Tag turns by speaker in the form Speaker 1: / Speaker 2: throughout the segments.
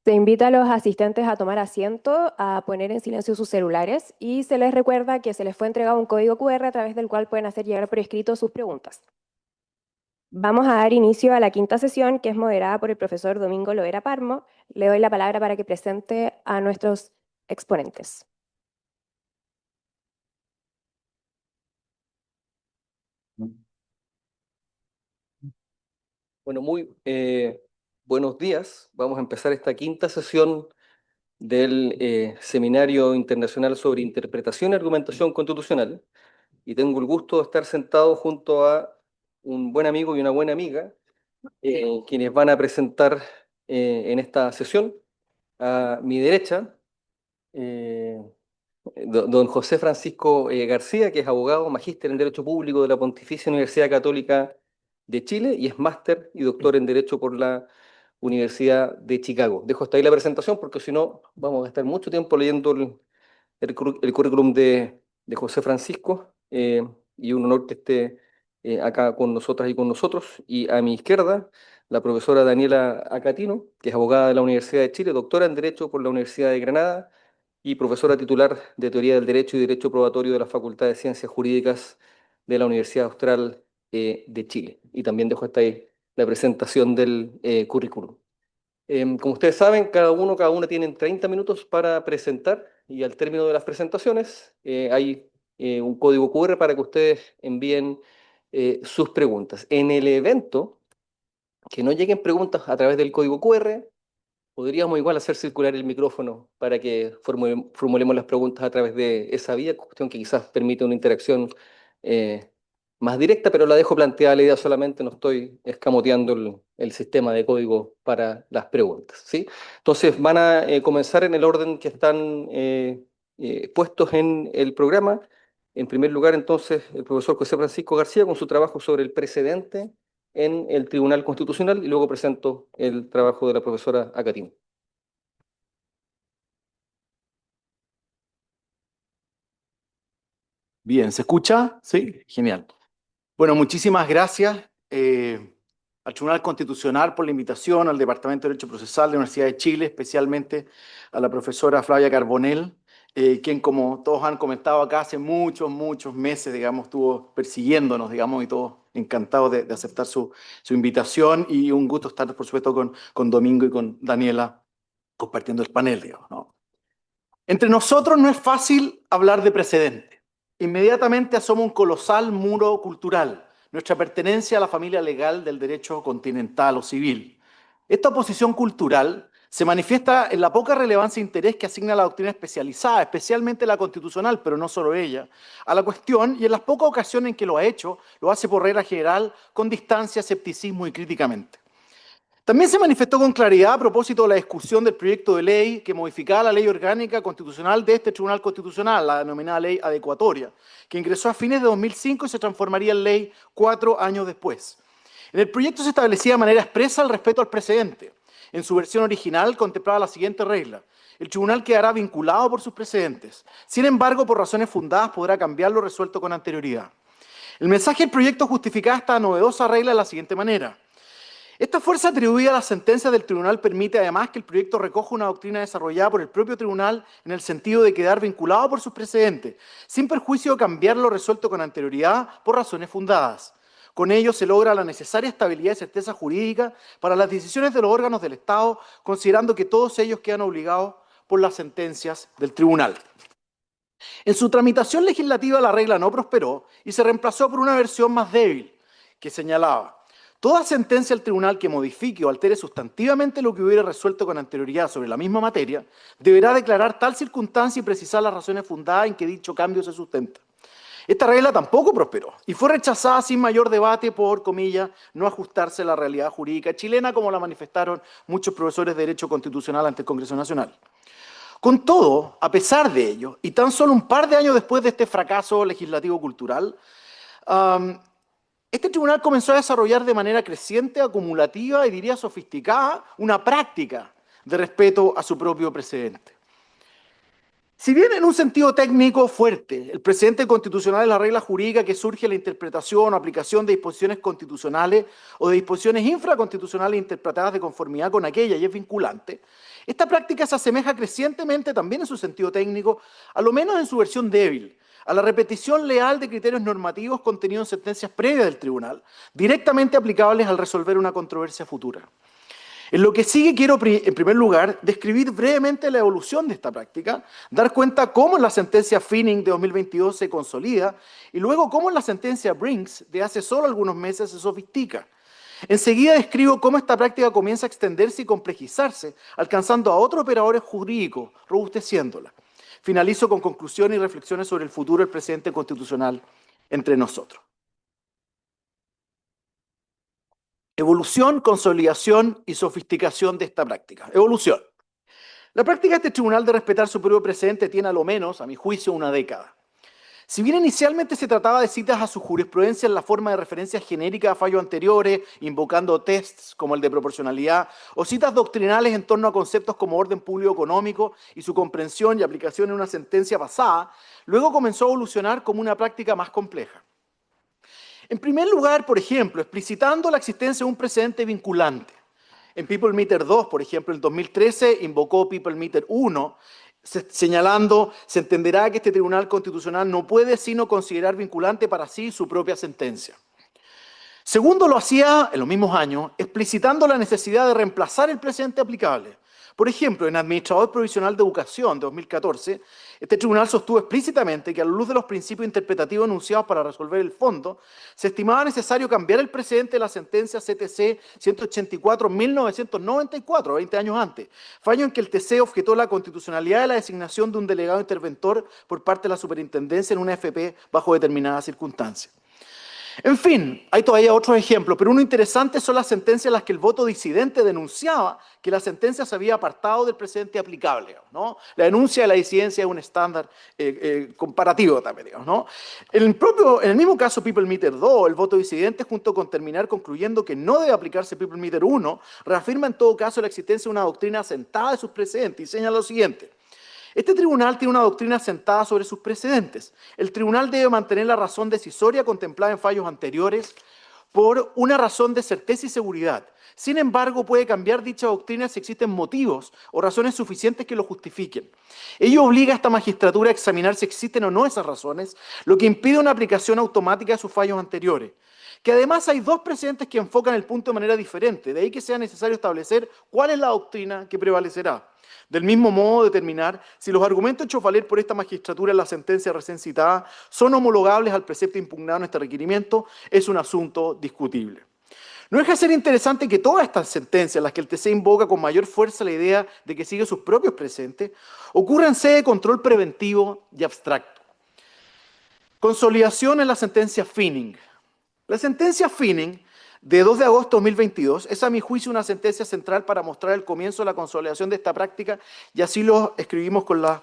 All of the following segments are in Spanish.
Speaker 1: Se invita a los asistentes a tomar asiento, a poner en silencio sus celulares y se les recuerda que se les fue entregado un código QR a través del cual pueden hacer llegar por escrito sus preguntas. Vamos a dar inicio a la quinta sesión, que es moderada por el profesor Domingo Loera Parmo. Le doy la palabra para que presente a nuestros exponentes.
Speaker 2: Bueno, muy buenos días. Vamos a empezar esta quinta sesión del Seminario Internacional sobre Interpretación y Argumentación Constitucional. Y tengo el gusto de estar sentado junto a un buen amigo y una buena amiga, quienes van a presentar en esta sesión. A mi derecha, eh, don José Francisco García, que es abogado, magíster en Derecho Público de la Pontificia Universidad Católica de Chile y es máster y doctor en Derecho por la Universidad de Chicago. Dejo hasta ahí la presentación porque si no vamos a estar mucho tiempo leyendo el currículum de José Francisco, y un honor que esté acá con nosotras y con nosotros. Y a mi izquierda, la profesora Daniela Acatino, que es abogada de la Universidad de Chile, doctora en Derecho por la Universidad de Granada y profesora titular de Teoría del Derecho y Derecho Probatorio de la Facultad de Ciencias Jurídicas de la Universidad Austral de Chile. Y también dejo hasta ahí la presentación del currículum. Como ustedes saben, cada una tienen 30 minutos para presentar y al término de las presentaciones hay un código QR para que ustedes envíen sus preguntas. En el evento, que no lleguen preguntas a través del código QR, podríamos igual hacer circular el micrófono para que formulemos las preguntas a través de esa vía, cuestión que quizás permite una interacción eh, más directa, pero la dejo planteada la idea solamente, no estoy escamoteando el sistema de código para las preguntas, ¿sí? Entonces van a comenzar en el orden que están puestos en el programa. En primer lugar, entonces, el profesor José Francisco García con su trabajo sobre el precedente en el Tribunal Constitucional y luego presento el trabajo de la profesora Acatín.
Speaker 3: Bien, ¿se escucha? Sí, genial. Bueno, muchísimas gracias al Tribunal Constitucional por la invitación, al Departamento de Derecho Procesal de la Universidad de Chile, especialmente a la profesora Flavia Carbonell, quien, como todos han comentado acá, hace muchos meses, digamos, estuvo persiguiéndonos, digamos, y todos encantados de aceptar su invitación y un gusto estar, por supuesto, con Domingo y con Daniela compartiendo el panel, digamos, ¿no? Entre nosotros no es fácil hablar de precedente. Inmediatamente asoma un colosal muro cultural, nuestra pertenencia a la familia legal del derecho continental o civil. Esta oposición cultural se manifiesta en la poca relevancia e interés que asigna la doctrina especializada, especialmente la constitucional, pero no solo ella, a la cuestión, y en las pocas ocasiones en que lo ha hecho, lo hace por regla general con distancia, escepticismo y críticamente. También se manifestó con claridad a propósito de la discusión del proyecto de ley que modificaba la ley orgánica constitucional de este Tribunal Constitucional, la denominada ley adecuatoria, que ingresó a fines de 2005 y se transformaría en ley 4 años después. En el proyecto se establecía de manera expresa el respeto al precedente. En su versión original contemplaba la siguiente regla: el tribunal quedará vinculado por sus precedentes. Sin embargo, por razones fundadas podrá cambiar lo resuelto con anterioridad. El mensaje del proyecto justificaba esta novedosa regla de la siguiente manera: esta fuerza atribuida a las sentencias del tribunal permite además que el proyecto recoja una doctrina desarrollada por el propio tribunal en el sentido de quedar vinculado por sus precedentes, sin perjuicio de cambiar lo resuelto con anterioridad por razones fundadas. Con ello se logra la necesaria estabilidad y certeza jurídica para las decisiones de los órganos del Estado, considerando que todos ellos quedan obligados por las sentencias del tribunal. En su tramitación legislativa la regla no prosperó y se reemplazó por una versión más débil que señalaba: toda sentencia del tribunal que modifique o altere sustantivamente lo que hubiera resuelto con anterioridad sobre la misma materia deberá declarar tal circunstancia y precisar las razones fundadas en que dicho cambio se sustenta. Esta regla tampoco prosperó y fue rechazada sin mayor debate por, comillas, no ajustarse a la realidad jurídica chilena, como la manifestaron muchos profesores de Derecho Constitucional ante el Congreso Nacional. Con todo, a pesar de ello, y tan solo un par de años después de este fracaso legislativo cultural, este tribunal comenzó a desarrollar de manera creciente, acumulativa y diría sofisticada una práctica de respeto a su propio precedente. Si bien en un sentido técnico fuerte, el precedente constitucional es la regla jurídica que surge de la interpretación o aplicación de disposiciones constitucionales o de disposiciones infraconstitucionales interpretadas de conformidad con aquella y es vinculante, esta práctica se asemeja crecientemente también en su sentido técnico, a lo menos en su versión débil, a la repetición leal de criterios normativos contenidos en sentencias previas del tribunal, directamente aplicables al resolver una controversia futura. En lo que sigue quiero, en primer lugar, describir brevemente la evolución de esta práctica, dar cuenta cómo en la sentencia Finning de 2022 se consolida y luego cómo en la sentencia Brinks de hace solo algunos meses se sofistica. Enseguida describo cómo esta práctica comienza a extenderse y complejizarse, alcanzando a otros operadores jurídicos, robusteciéndola. Finalizo con conclusiones y reflexiones sobre el futuro del precedente constitucional entre nosotros. Evolución, consolidación y sofisticación de esta práctica. Evolución. La práctica de este tribunal de respetar su propio precedente tiene a lo menos, a mi juicio, una década. Si bien inicialmente se trataba de citas a su jurisprudencia en la forma de referencias genéricas a fallos anteriores, invocando tests como el de proporcionalidad, o citas doctrinales en torno a conceptos como orden público económico y su comprensión y aplicación en una sentencia pasada, luego comenzó a evolucionar como una práctica más compleja. En primer lugar, por ejemplo, explicitando la existencia de un precedente vinculante. En People Meter 2, por ejemplo, en 2013 invocó People Meter 1, señalando, se entenderá que este Tribunal Constitucional no puede sino considerar vinculante para sí su propia sentencia. Segundo, lo hacía en los mismos años, explicitando la necesidad de reemplazar el precedente aplicable. Por ejemplo, en Administrador Provisional de Educación de 2014, este tribunal sostuvo explícitamente que a la luz de los principios interpretativos enunciados para resolver el fondo, se estimaba necesario cambiar el precedente de la sentencia CTC 184-1994, 20 años antes, fallo en que el TC objetó la constitucionalidad de la designación de un delegado interventor por parte de la superintendencia en una FP bajo determinadas circunstancias. En fin, hay todavía otros ejemplos, pero uno interesante son las sentencias en las que el voto disidente denunciaba que la sentencia se había apartado del precedente aplicable, ¿no? La denuncia de la disidencia es un estándar comparativo también, digamos, ¿no? En el mismo caso People Meter 2, el voto disidente, junto con terminar concluyendo que no debe aplicarse People Meter 1, reafirma en todo caso la existencia de una doctrina asentada de sus precedentes y señala lo siguiente. Este tribunal tiene una doctrina asentada sobre sus precedentes. El tribunal debe mantener la razón decisoria contemplada en fallos anteriores por una razón de certeza y seguridad. Sin embargo, puede cambiar dicha doctrina si existen motivos o razones suficientes que lo justifiquen. Ello obliga a esta magistratura a examinar si existen o no esas razones, lo que impide una aplicación automática de sus fallos anteriores. Que además hay dos precedentes que enfocan el punto de manera diferente, de ahí que sea necesario establecer cuál es la doctrina que prevalecerá. Del mismo modo, determinar si los argumentos hechos valer por esta magistratura en la sentencia recién citada son homologables al precepto impugnado en este requerimiento es un asunto discutible. No deja de ser interesante que todas estas sentencias, en las que el TC invoca con mayor fuerza la idea de que sigue sus propios precedentes, ocurran en sede de control preventivo y abstracto. Consolidación en la sentencia Finning. La sentencia Finning de 2 de agosto de 2022 es a mi juicio una sentencia central para mostrar el comienzo de la consolidación de esta práctica y así lo escribimos con la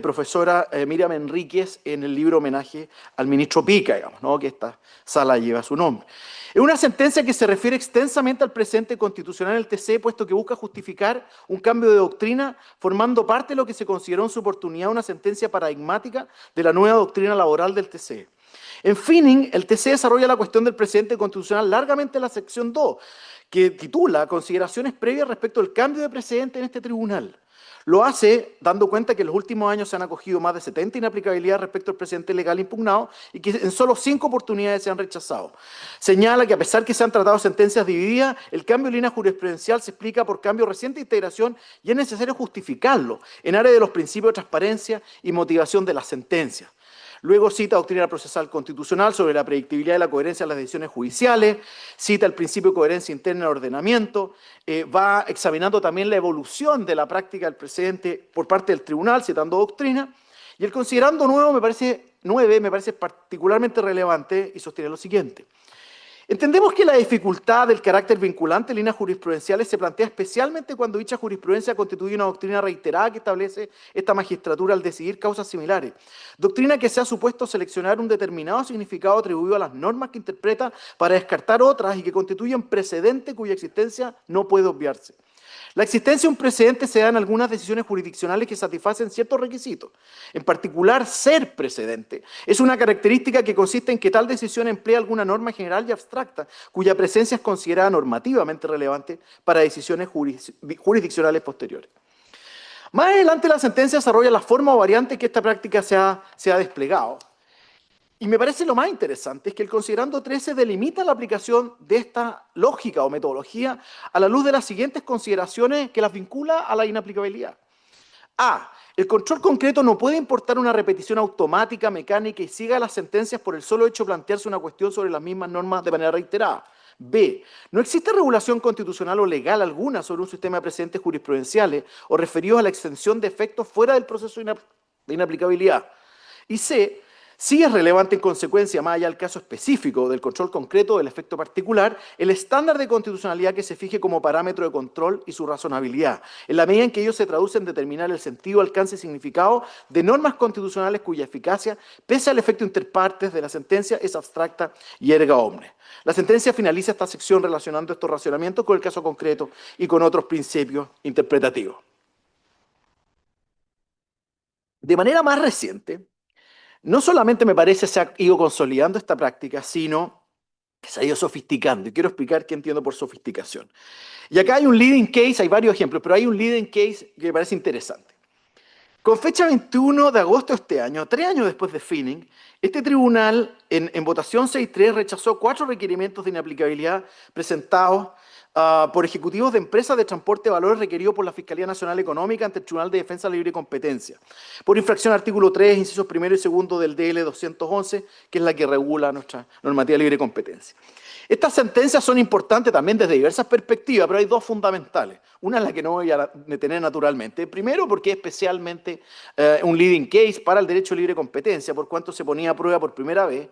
Speaker 3: profesora Miriam Enríquez en el libro homenaje al ministro Pica, digamos, ¿no? Que esta sala lleva su nombre. Es una sentencia que se refiere extensamente al precedente constitucional del TC, puesto que busca justificar un cambio de doctrina formando parte de lo que se consideró en su oportunidad una sentencia paradigmática de la nueva doctrina laboral del TC. En Finning, el TC desarrolla la cuestión del precedente constitucional largamente en la sección 2, que titula Consideraciones previas respecto al cambio de precedente en este tribunal. Lo hace dando cuenta que en los últimos años se han acogido más de 70 inaplicabilidades respecto al precedente legal impugnado y que en solo 5 oportunidades se han rechazado. Señala que a pesar que se han tratado sentencias divididas, el cambio de línea jurisprudencial se explica por cambio reciente de integración y es necesario justificarlo en área de los principios de transparencia y motivación de las sentencias. Luego cita doctrina procesal constitucional sobre la predictibilidad y la coherencia de las decisiones judiciales, cita el principio de coherencia interna del ordenamiento, va examinando también la evolución de la práctica del precedente por parte del tribunal, citando doctrina, y el considerando 9 me parece particularmente relevante y sostiene lo siguiente. Entendemos que la dificultad del carácter vinculante en líneas jurisprudenciales se plantea especialmente cuando dicha jurisprudencia constituye una doctrina reiterada que establece esta magistratura al decidir causas similares. Doctrina que se ha supuesto seleccionar un determinado significado atribuido a las normas que interpreta para descartar otras y que constituyen precedente cuya existencia no puede obviarse. La existencia de un precedente se da en algunas decisiones jurisdiccionales que satisfacen ciertos requisitos. En particular, ser precedente es una característica que consiste en que tal decisión emplea alguna norma general y abstracta, cuya presencia es considerada normativamente relevante para decisiones jurisdiccionales posteriores. Más adelante la sentencia desarrolla la forma o variante que esta práctica se ha desplegado. Y me parece lo más interesante es que el considerando 13 delimita la aplicación de esta lógica o metodología a la luz de las siguientes consideraciones que las vincula a la inaplicabilidad. A. El control concreto no puede importar una repetición automática, mecánica y siga las sentencias por el solo hecho de plantearse una cuestión sobre las mismas normas de manera reiterada. B. No existe regulación constitucional o legal alguna sobre un sistema de precedentes jurisprudenciales o referidos a la extensión de efectos fuera del proceso de inaplicabilidad. Y C. Sí es relevante en consecuencia, más allá del caso específico del control concreto del efecto particular, el estándar de constitucionalidad que se fije como parámetro de control y su razonabilidad, en la medida en que ellos se traducen en determinar el sentido, alcance y significado de normas constitucionales cuya eficacia, pese al efecto interpartes de la sentencia, es abstracta y erga omnes. La sentencia finaliza esta sección relacionando estos racionamientos con el caso concreto y con otros principios interpretativos. De manera más reciente, no solamente me parece se ha ido consolidando esta práctica, sino que se ha ido sofisticando. Y quiero explicar qué entiendo por sofisticación. Y acá hay un leading case, hay varios ejemplos, pero hay un leading case que me parece interesante. Con fecha 21 de agosto de este año, 3 años después de Finning, este tribunal en votación 6-3 rechazó 4 requerimientos de inaplicabilidad presentados por ejecutivos de empresas de transporte de valores requeridos por la Fiscalía Nacional Económica ante el Tribunal de Defensa de la Libre Competencia, por infracción al artículo 3, incisos 1 y 2 del DL 211, que es la que regula nuestra normativa de libre competencia. Estas sentencias son importantes también desde diversas perspectivas, pero hay 2 fundamentales. Una es la que no voy a detener naturalmente. Primero, porque es especialmente un leading case para el derecho de libre competencia, por cuanto se ponía a prueba por primera vez,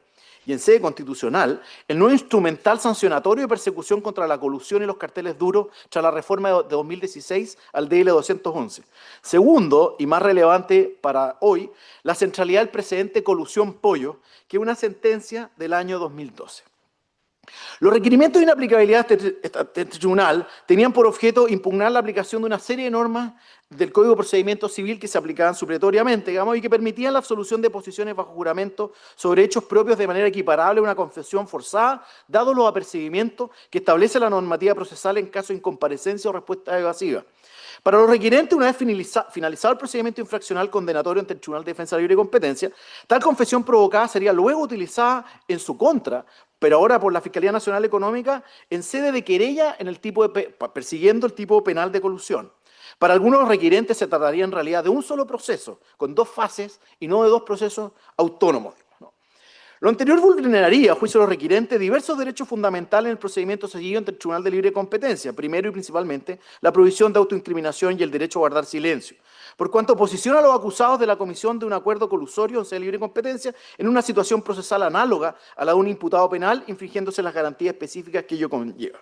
Speaker 3: y en sede constitucional, el nuevo instrumental sancionatorio de persecución contra la colusión y los carteles duros tras la reforma de 2016 al DL 211. Segundo, y más relevante para hoy, la centralidad del precedente Colusión Pollo, que es una sentencia del año 2012. Los requerimientos de inaplicabilidad de este tribunal tenían por objeto impugnar la aplicación de una serie de normas del Código de Procedimiento Civil que se aplicaban supletoriamente, digamos, y que permitían la absolución de posiciones bajo juramento sobre hechos propios de manera equiparable a una confesión forzada, dado los apercibimientos que establece la normativa procesal en caso de incomparecencia o respuesta evasiva. Para los requerentes, una vez finalizado el procedimiento infraccional condenatorio ante el Tribunal de Defensa de la Libre Competencia, tal confesión provocada sería luego utilizada en su contra, pero ahora por la Fiscalía Nacional Económica, en sede de querella persiguiendo el tipo penal de colusión. Para algunos requerentes se trataría en realidad de un solo proceso, con 2 fases y no de 2 procesos autónomos. Lo anterior vulneraría, a juicio de los requerentes, diversos derechos fundamentales en el procedimiento seguido ante el Tribunal de Libre Competencia, primero y principalmente la prohibición de autoincriminación y el derecho a guardar silencio, por cuanto posiciona a los acusados de la comisión de un acuerdo colusorio en sede de libre competencia en una situación procesal análoga a la de un imputado penal, infringiéndose las garantías específicas que ello conlleva.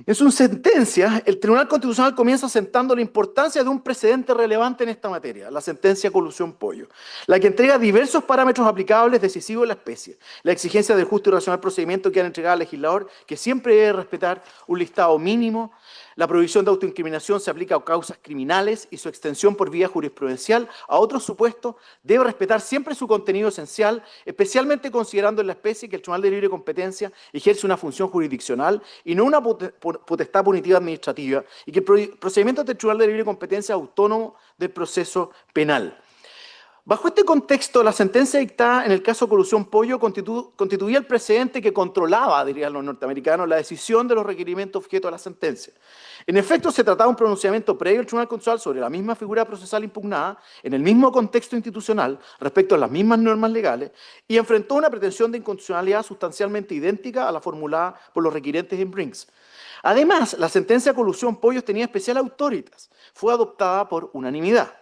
Speaker 3: En su sentencia, el Tribunal Constitucional comienza asentando la importancia de un precedente relevante en esta materia, la sentencia Colusión Pollo, la que entrega diversos parámetros aplicables decisivos en la especie, la exigencia del justo y racional procedimiento que han entregado al legislador, que siempre debe respetar un listado mínimo. La prohibición de autoincriminación se aplica a causas criminales y su extensión por vía jurisprudencial a otros supuestos debe respetar siempre su contenido esencial, especialmente considerando en la especie que el Tribunal de Libre Competencia ejerce una función jurisdiccional y no una potestad punitiva administrativa, y que el procedimiento del Tribunal de Libre Competencia es autónomo del proceso penal. Bajo este contexto, la sentencia dictada en el caso Colusión Pollo constituía el precedente que controlaba, dirían los norteamericanos, la decisión de los requerimientos objeto de la sentencia. En efecto, se trataba de un pronunciamiento previo al Tribunal Constitucional sobre la misma figura procesal impugnada, en el mismo contexto institucional, respecto a las mismas normas legales, y enfrentó una pretensión de inconstitucionalidad sustancialmente idéntica a la formulada por los requerentes en Brinks. Además, la sentencia Colusión Pollo tenía especial autoritas, fue adoptada por unanimidad.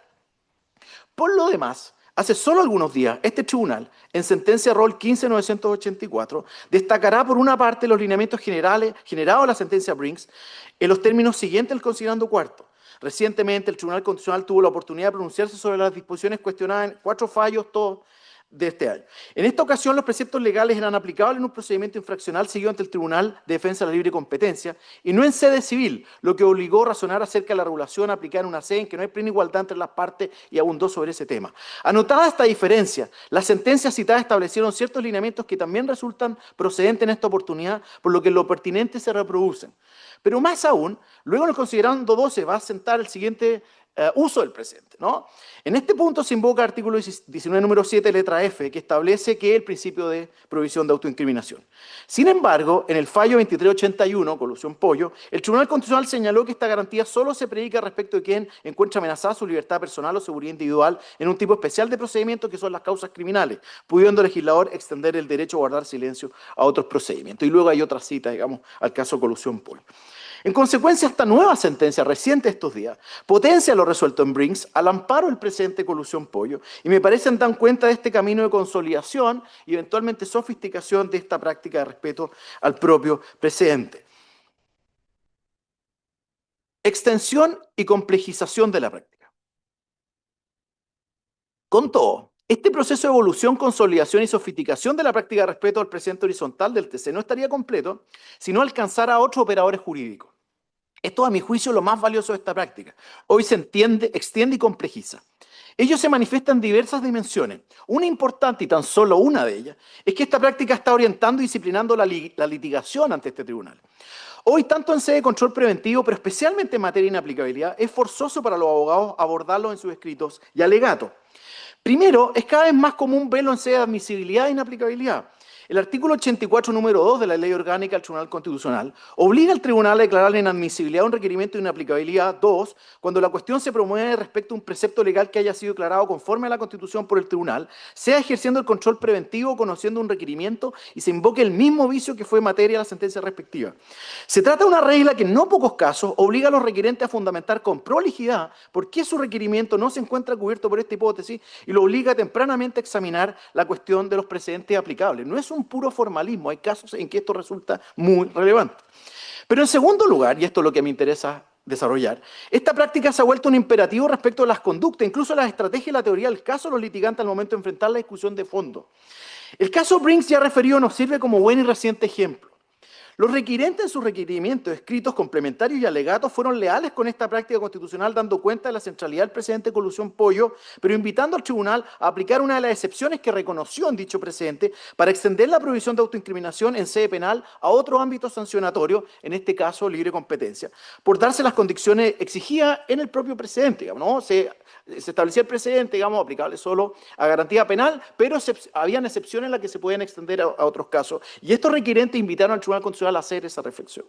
Speaker 3: Por lo demás, hace solo algunos días, este tribunal, en sentencia Rol 15.984, destacará por una parte los lineamientos generados a la sentencia Brinks en los términos siguientes del considerando cuarto. Recientemente, el Tribunal Constitucional tuvo la oportunidad de pronunciarse sobre las disposiciones cuestionadas en 4 fallos, todos de este año. En esta ocasión, los preceptos legales eran aplicables en un procedimiento infraccional seguido ante el Tribunal de Defensa de la Libre Competencia y no en sede civil, lo que obligó a razonar acerca de la regulación aplicada en una sede en que no hay plena igualdad entre las partes y abundó sobre ese tema. Anotada esta diferencia, las sentencias citadas establecieron ciertos lineamientos que también resultan procedentes en esta oportunidad, por lo que lo pertinente se reproducen. Pero más aún, luego en el considerando 12 va a sentar el siguiente uso del presente, ¿no? En este punto se invoca el artículo 19, número 7, letra F, que establece que el principio de prohibición de autoincriminación. Sin embargo, en el fallo 2381, colusión Pollo, el Tribunal Constitucional señaló que esta garantía solo se predica respecto de quien encuentra amenazada su libertad personal o seguridad individual en un tipo especial de procedimiento que son las causas criminales, pudiendo el legislador extender el derecho a guardar silencio a otros procedimientos. Y luego hay otra cita, digamos, al caso colusión Pollo. En consecuencia, esta nueva sentencia reciente estos días potencia lo resuelto en Brinks al amparo del precedente colusión Pollo y me parece dan cuenta de este camino de consolidación y eventualmente sofisticación de esta práctica de respeto al propio precedente. Extensión y complejización de la práctica. Con todo, este proceso de evolución, consolidación y sofisticación de la práctica de respeto al precedente horizontal del TC no estaría completo si no alcanzara a otros operadores jurídicos. Esto, a mi juicio, es lo más valioso de esta práctica. Hoy se extiende y complejiza. Ellos se manifiestan en diversas dimensiones. Una importante, y tan solo una de ellas, es que esta práctica está orientando y disciplinando la litigación ante este tribunal. Hoy, tanto en sede de control preventivo, pero especialmente en materia de inaplicabilidad, es forzoso para los abogados abordarlo en sus escritos y alegatos. Primero, es cada vez más común verlo en sede de admisibilidad e inaplicabilidad. El artículo 84, número 2 de la Ley Orgánica del Tribunal Constitucional obliga al tribunal a declarar la inadmisibilidad un requerimiento de inaplicabilidad 2 cuando la cuestión se promueve respecto a un precepto legal que haya sido declarado conforme a la Constitución por el tribunal, sea ejerciendo el control preventivo o conociendo un requerimiento y se invoque el mismo vicio que fue materia de la sentencia respectiva. Se trata de una regla que en no pocos casos obliga a los requerentes a fundamentar con prolijidad por qué su requerimiento no se encuentra cubierto por esta hipótesis y lo obliga tempranamente a examinar la cuestión de los precedentes aplicables. No es un puro formalismo, hay casos en que esto resulta muy relevante. Pero en segundo lugar, y esto es lo que me interesa desarrollar, esta práctica se ha vuelto un imperativo respecto a las conductas, incluso las estrategias y la teoría del caso de los litigantes al momento de enfrentar la discusión de fondo. El caso Brinks ya referido nos sirve como buen y reciente ejemplo. Los requirentes en sus requerimientos escritos complementarios y alegatos fueron leales con esta práctica constitucional, dando cuenta de la centralidad del precedente colusión Pollo, pero invitando al tribunal a aplicar una de las excepciones que reconoció en dicho precedente para extender la prohibición de autoincriminación en sede penal a otro ámbito sancionatorio, en este caso libre competencia, por darse las condiciones exigidas en el propio precedente, digamos, ¿no? Se establecía el precedente, digamos, aplicable solo a garantía penal, pero habían excepciones en las que se podían extender a otros casos. Y estos requirentes invitaron al Tribunal Constitucional a hacer esa reflexión.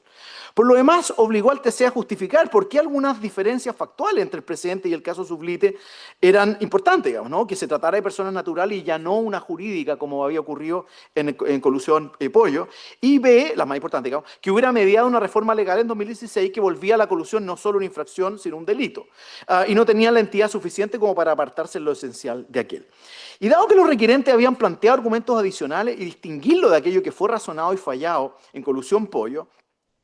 Speaker 3: Por lo demás, obligó al TC a justificar por qué algunas diferencias factuales entre el precedente y el caso sublite eran importantes, digamos, ¿no? Que se tratara de personas naturales y ya no una jurídica, como había ocurrido en colusión Pollo. Y B, la más importante, digamos, que hubiera mediado una reforma legal en 2016 que volvía a la colusión no solo una infracción, sino un delito. Y no tenía la entidad suficiente como para apartarse en lo esencial de aquel. Y dado que los requirentes habían planteado argumentos adicionales y distinguirlo de aquello que fue razonado y fallado en colusión Pollo,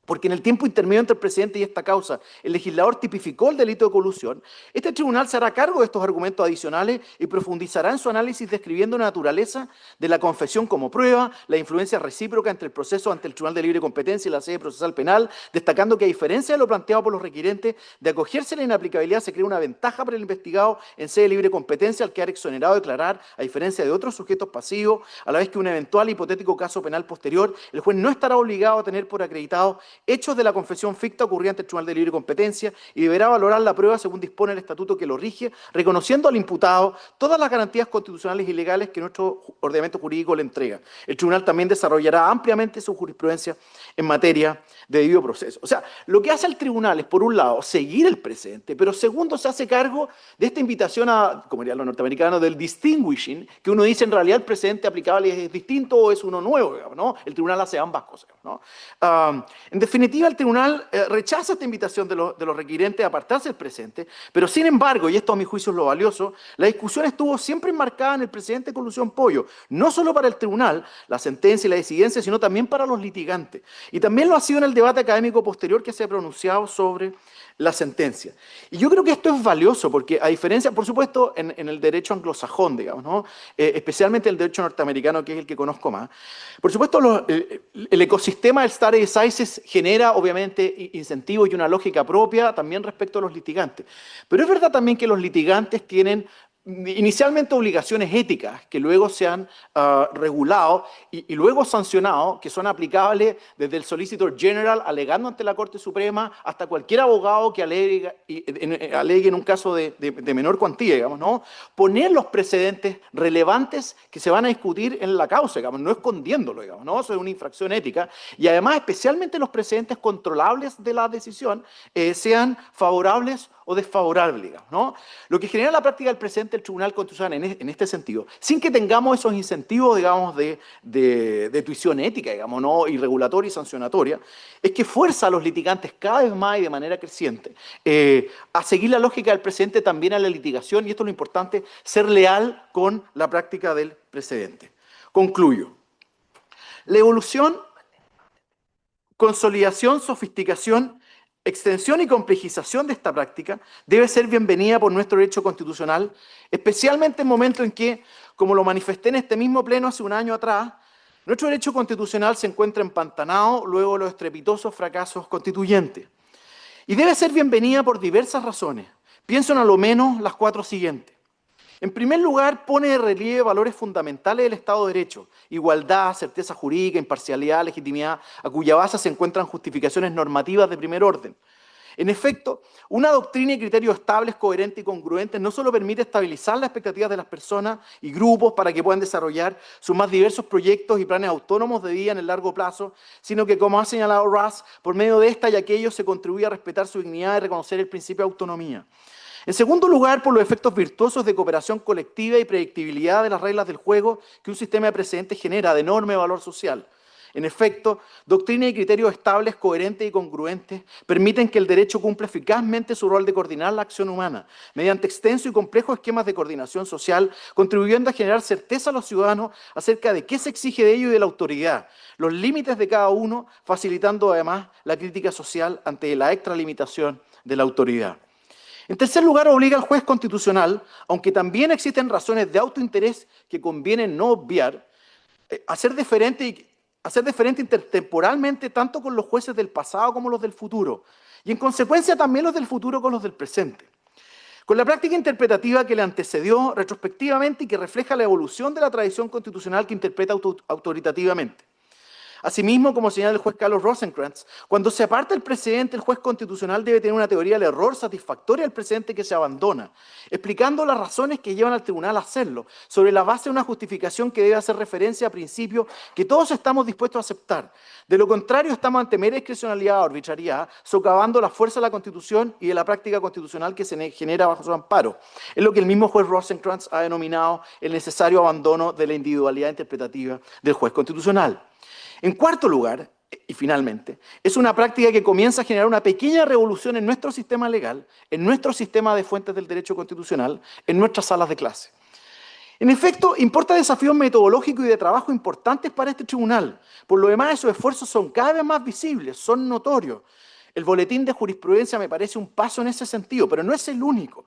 Speaker 3: porque en el tiempo intermedio entre el precedente y esta causa, el legislador tipificó el delito de colusión, este tribunal se hará cargo de estos argumentos adicionales y profundizará en su análisis describiendo la naturaleza de la confesión como prueba, la influencia recíproca entre el proceso ante el Tribunal de Libre Competencia y la sede procesal penal, destacando que a diferencia de lo planteado por los requirentes, de acogerse a la inaplicabilidad se crea una ventaja para el investigado en sede de libre competencia al quedar exonerado de declarar, a diferencia de otros sujetos pasivos, a la vez que un eventual hipotético caso penal posterior, el juez no estará obligado a tener por acreditado hechos de la confesión ficta ocurrida ante el Tribunal de Libre Competencia y deberá valorar la prueba según dispone el estatuto que lo rige, reconociendo al imputado todas las garantías constitucionales y legales que nuestro ordenamiento jurídico le entrega. El tribunal también desarrollará ampliamente su jurisprudencia en materia de debido proceso. O sea, lo que hace el tribunal es, por un lado, seguir el precedente, pero segundo, se hace cargo de esta invitación a, como dirían los norteamericanos, del distinguishing, que uno dice en realidad el precedente aplicable es distinto o es uno nuevo, digamos, ¿no? El tribunal hace ambas cosas, ¿no? En definitiva, el tribunal rechaza esta invitación de los requirentes a apartarse del presente, pero sin embargo, y esto a mi juicio es lo valioso, la discusión estuvo siempre enmarcada en el precedente Colusión Pollo, no solo para el tribunal, la sentencia y la disidencia, sino también para los litigantes. Y también lo ha sido en el debate académico posterior que se ha pronunciado sobre la sentencia. Y yo creo que esto es valioso porque, a diferencia, por supuesto, en el derecho anglosajón, digamos, ¿no? Especialmente el derecho norteamericano, que es el que conozco más, por supuesto, el ecosistema del stare decisis genera, obviamente, incentivos y una lógica propia también respecto a los litigantes. Pero es verdad también que los litigantes tienen inicialmente obligaciones éticas que luego se han regulado y luego sancionado, que son aplicables desde el Solicitor General alegando ante la Corte Suprema hasta cualquier abogado que alegue en un caso de menor cuantía, digamos, ¿no? Poner los precedentes relevantes que se van a discutir en la causa, digamos, no escondiéndolo, digamos, ¿no? Eso es una infracción ética. Y además, especialmente los precedentes controlables de la decisión sean favorables o desfavorable, digamos, ¿no? Lo que genera la práctica del presente el Tribunal Constitucional en este sentido, sin que tengamos esos incentivos, digamos, de tuición ética, digamos, ¿no? Y regulatoria y sancionatoria, es que fuerza a los litigantes cada vez más y de manera creciente a seguir la lógica del presente también a la litigación, y esto es lo importante, ser leal con la práctica del precedente. Concluyo. La evolución, consolidación, sofisticación, extensión y complejización de esta práctica debe ser bienvenida por nuestro derecho constitucional, especialmente en momentos en que, como lo manifesté en este mismo pleno hace un año atrás, nuestro derecho constitucional se encuentra empantanado luego de los estrepitosos fracasos constituyentes. Y debe ser bienvenida por diversas razones. Pienso en a lo menos las 4 siguientes. En primer lugar, pone de relieve valores fundamentales del Estado de Derecho: igualdad, certeza jurídica, imparcialidad, legitimidad, a cuya base se encuentran justificaciones normativas de primer orden. En efecto, una doctrina y criterios estables, coherentes y congruentes no solo permite estabilizar las expectativas de las personas y grupos para que puedan desarrollar sus más diversos proyectos y planes autónomos de vida en el largo plazo, sino que, como ha señalado Russ, por medio de esta y aquello se contribuye a respetar su dignidad y reconocer el principio de autonomía. En segundo lugar, por los efectos virtuosos de cooperación colectiva y predictibilidad de las reglas del juego que un sistema de precedentes genera de enorme valor social. En efecto, doctrina y criterios estables, coherentes y congruentes permiten que el derecho cumpla eficazmente su rol de coordinar la acción humana, mediante extensos y complejos esquemas de coordinación social, contribuyendo a generar certeza a los ciudadanos acerca de qué se exige de ellos y de la autoridad, los límites de cada uno, facilitando además la crítica social ante la extralimitación de la autoridad. En tercer lugar, obliga al juez constitucional, aunque también existen razones de autointerés que conviene no obviar, a ser diferente intertemporalmente tanto con los jueces del pasado como los del futuro, y en consecuencia también los del futuro con los del presente. Con la práctica interpretativa que le antecedió retrospectivamente y que refleja la evolución de la tradición constitucional que interpreta autoritativamente. Asimismo, como señala el juez Carlos Rosenkrantz, cuando se aparta el precedente, el juez constitucional debe tener una teoría del error satisfactoria al precedente que se abandona, explicando las razones que llevan al tribunal a hacerlo, sobre la base de una justificación que debe hacer referencia a principios que todos estamos dispuestos a aceptar. De lo contrario, estamos ante mera discrecionalidad o arbitrariedad, socavando la fuerza de la Constitución y de la práctica constitucional que se genera bajo su amparo. Es lo que el mismo juez Rosenkrantz ha denominado el necesario abandono de la individualidad interpretativa del juez constitucional. En cuarto lugar, y finalmente, es una práctica que comienza a generar una pequeña revolución en nuestro sistema legal, en nuestro sistema de fuentes del derecho constitucional, en nuestras salas de clase. En efecto, importa desafíos metodológicos y de trabajo importantes para este tribunal. Por lo demás, esos esfuerzos son cada vez más visibles, son notorios. El boletín de jurisprudencia me parece un paso en ese sentido, pero no es el único.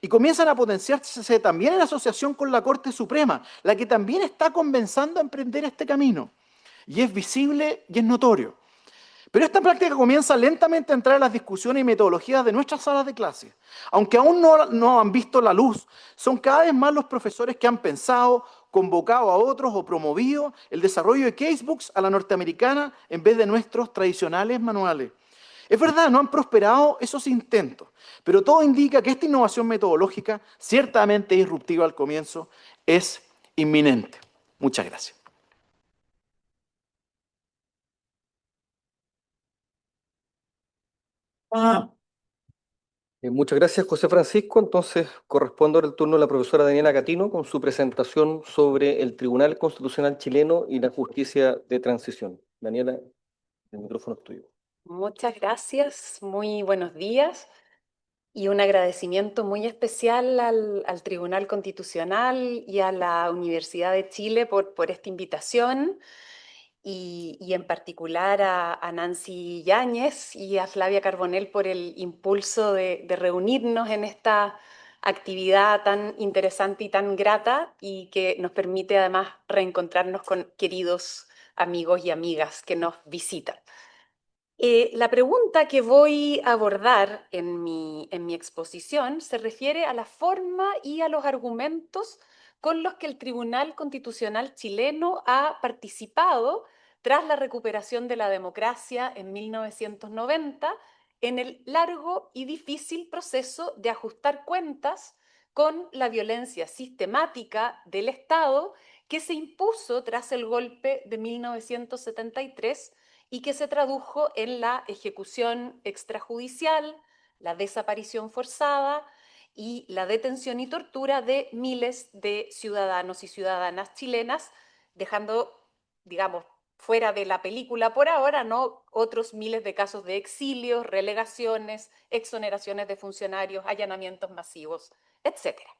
Speaker 3: Y comienzan a potenciarse también en asociación con la Corte Suprema, la que también está comenzando a emprender este camino. Y es visible y es notorio. Pero esta práctica comienza lentamente a entrar en las discusiones y metodologías de nuestras salas de clase. Aunque aún no han visto la luz, son cada vez más los profesores que han pensado, convocado a otros o promovido el desarrollo de casebooks a la norteamericana en vez de nuestros tradicionales manuales. Es verdad, no han prosperado esos intentos, pero todo indica que esta innovación metodológica, ciertamente disruptiva al comienzo, es inminente. Muchas gracias.
Speaker 2: Muchas gracias, José Francisco. Entonces, corresponde ahora el turno a la profesora Daniela Catino con su presentación sobre el Tribunal Constitucional chileno y la justicia de transición. Daniela, el micrófono es tuyo.
Speaker 4: Muchas gracias, muy buenos días y un agradecimiento muy especial al Tribunal Constitucional y a la Universidad de Chile por esta invitación y en particular a Nancy Yáñez y a Flavia Carbonell por el impulso de reunirnos en esta actividad tan interesante y tan grata y que nos permite además reencontrarnos con queridos amigos y amigas que nos visitan. La pregunta que voy a abordar en mi exposición se refiere a la forma y a los argumentos con los que el Tribunal Constitucional chileno ha participado tras la recuperación de la democracia en 1990 en el largo y difícil proceso de ajustar cuentas con la violencia sistemática del Estado que se impuso tras el golpe de 1973 y que se tradujo en la ejecución extrajudicial, la desaparición forzada y la detención y tortura de miles de ciudadanos y ciudadanas chilenas, dejando, digamos, fuera de la película por ahora, ¿no?, otros miles de casos de exilios, relegaciones, exoneraciones de funcionarios, allanamientos masivos, etcétera.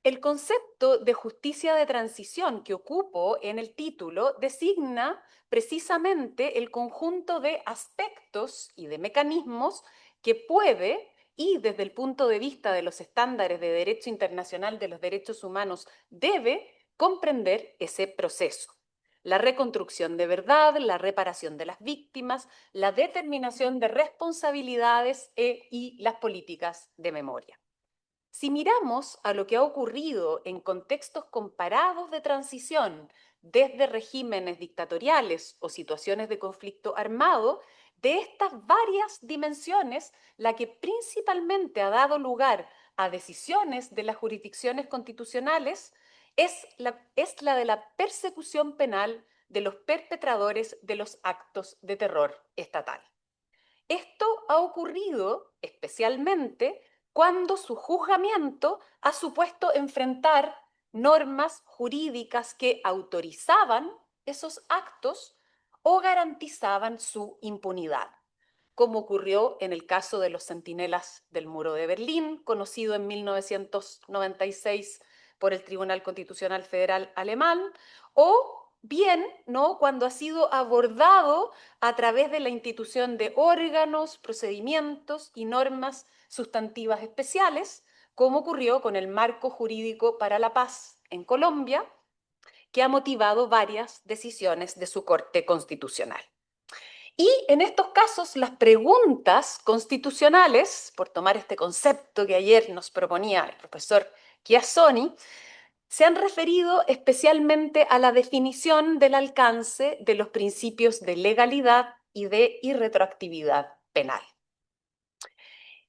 Speaker 4: El concepto de justicia de transición que ocupo en el título designa precisamente el conjunto de aspectos y de mecanismos que puede, y desde el punto de vista de los estándares de derecho internacional de los derechos humanos, debe comprender ese proceso. La reconstrucción de verdad, la reparación de las víctimas, la determinación de responsabilidades y las políticas de memoria. Si miramos a lo que ha ocurrido en contextos comparados de transición, desde regímenes dictatoriales o situaciones de conflicto armado, de estas varias dimensiones, la que principalmente ha dado lugar a decisiones de las jurisdicciones constitucionales es la de la persecución penal de los perpetradores de los actos de terror estatal. Esto ha ocurrido especialmente cuando su juzgamiento ha supuesto enfrentar normas jurídicas que autorizaban esos actos o garantizaban su impunidad, como ocurrió en el caso de los centinelas del Muro de Berlín, conocido en 1996 por el Tribunal Constitucional Federal alemán, o bien, ¿no?, cuando ha sido abordado a través de la institución de órganos, procedimientos y normas sustantivas especiales, como ocurrió con el Marco Jurídico para la Paz en Colombia, que ha motivado varias decisiones de su Corte Constitucional. Y en estos casos, las preguntas constitucionales, por tomar este concepto que ayer nos proponía el profesor Chiassoni, se han referido especialmente a la definición del alcance de los principios de legalidad y de irretroactividad penal.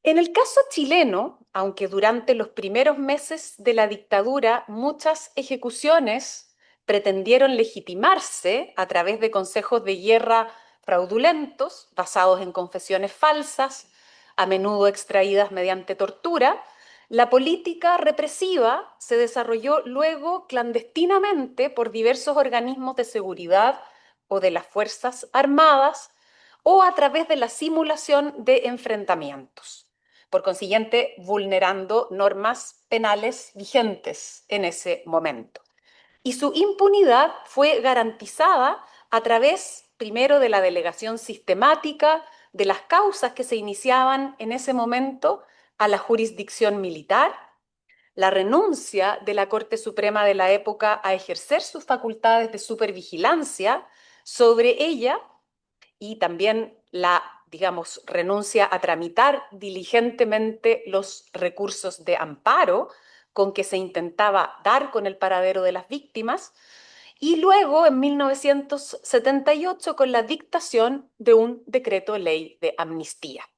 Speaker 4: En el caso chileno, aunque durante los primeros meses de la dictadura muchas ejecuciones pretendieron legitimarse a través de consejos de guerra fraudulentos, basados en confesiones falsas, a menudo extraídas mediante tortura, la política represiva se desarrolló luego clandestinamente por diversos organismos de seguridad o de las Fuerzas Armadas o a través de la simulación de enfrentamientos, por consiguiente vulnerando normas penales vigentes en ese momento. Y su impunidad fue garantizada a través, primero, de la delegación sistemática de las causas que se iniciaban en ese momento a la jurisdicción militar, la renuncia de la Corte Suprema de la época a ejercer sus facultades de supervigilancia sobre ella y también la, digamos, renuncia a tramitar diligentemente los recursos de amparo con que se intentaba dar con el paradero de las víctimas, y luego en 1978 con la dictación de un decreto ley de amnistía.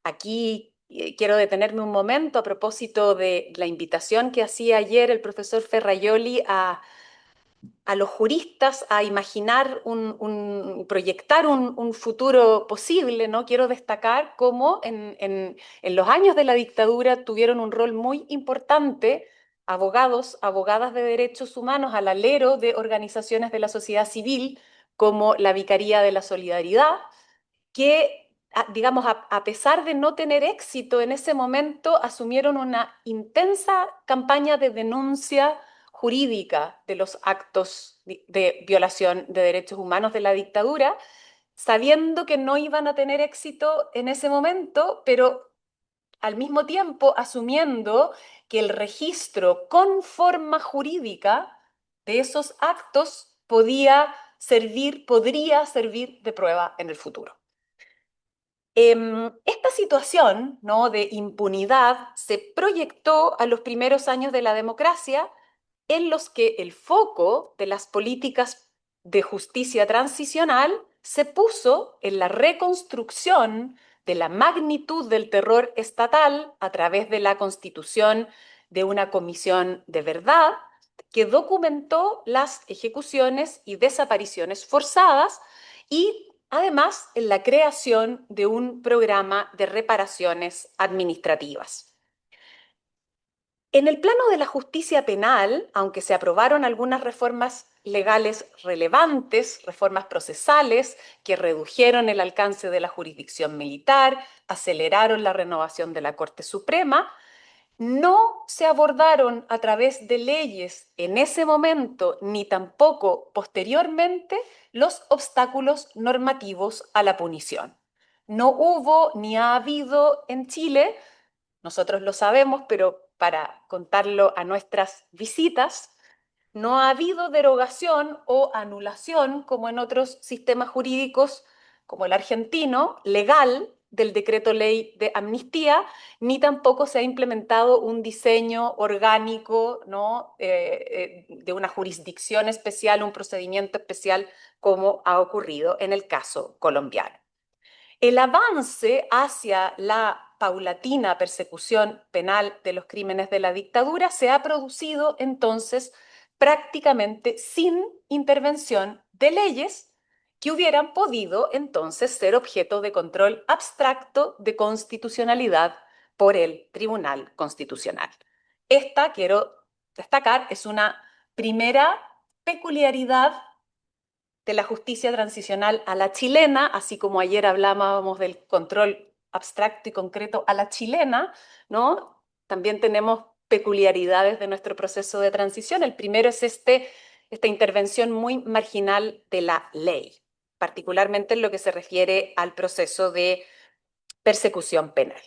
Speaker 4: Aquí quiero detenerme un momento a propósito de la invitación que hacía ayer el profesor Ferraioli a los juristas a imaginar proyectar un futuro posible, ¿no? Quiero destacar cómo en los años de la dictadura tuvieron un rol muy importante abogados, abogadas de derechos humanos al alero de organizaciones de la sociedad civil, como la Vicaría de la Solidaridad, que, digamos, a pesar de no tener éxito en ese momento, asumieron una intensa campaña de denuncia jurídica de los actos de violación de derechos humanos de la dictadura, sabiendo que no iban a tener éxito en ese momento, pero al mismo tiempo asumiendo que el registro con forma jurídica de esos actos podría servir de prueba en el futuro. Esta situación, ¿no?, de impunidad se proyectó a los primeros años de la democracia, en los que el foco de las políticas de justicia transicional se puso en la reconstrucción de la magnitud del terror estatal a través de la constitución de una comisión de verdad que documentó las ejecuciones y desapariciones forzadas y además en la creación de un programa de reparaciones administrativas. En el plano de la justicia penal, aunque se aprobaron algunas reformas legales relevantes, reformas procesales que redujeron el alcance de la jurisdicción militar, aceleraron la renovación de la Corte Suprema, no se abordaron a través de leyes en ese momento ni tampoco posteriormente los obstáculos normativos a la punición. No hubo ni ha habido en Chile, nosotros lo sabemos, pero para contarlo a nuestras visitas, no ha habido derogación o anulación, como en otros sistemas jurídicos, como el argentino, legal del decreto ley de amnistía, ni tampoco se ha implementado un diseño orgánico, ¿no?, de una jurisdicción especial, un procedimiento especial, como ha ocurrido en el caso colombiano. El avance hacia la paulatina persecución penal de los crímenes de la dictadura se ha producido entonces prácticamente sin intervención de leyes que hubieran podido entonces ser objeto de control abstracto de constitucionalidad por el Tribunal Constitucional. Esta, quiero destacar, es una primera peculiaridad de la justicia transicional a la chilena, así como ayer hablábamos del control abstracto y concreto a la chilena, ¿no? También tenemos peculiaridades de nuestro proceso de transición. El primero es esta intervención muy marginal de la ley, particularmente en lo que se refiere al proceso de persecución penal.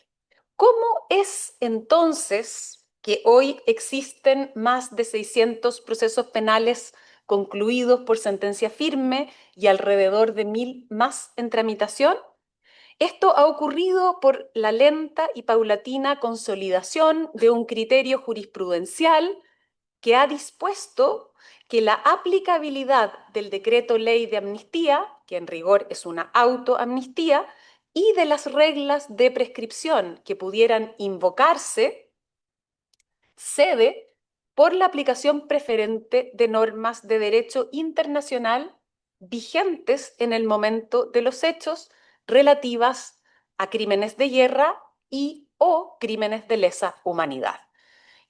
Speaker 4: ¿Cómo es entonces que hoy existen más de 600 procesos penales concluidos por sentencia firme y alrededor de 1000 más en tramitación? Esto ha ocurrido por la lenta y paulatina consolidación de un criterio jurisprudencial que ha dispuesto que la aplicabilidad del decreto ley de amnistía, que en rigor es una autoamnistía, y de las reglas de prescripción que pudieran invocarse, cede por la aplicación preferente de normas de derecho internacional vigentes en el momento de los hechos relativas a crímenes de guerra y o crímenes de lesa humanidad.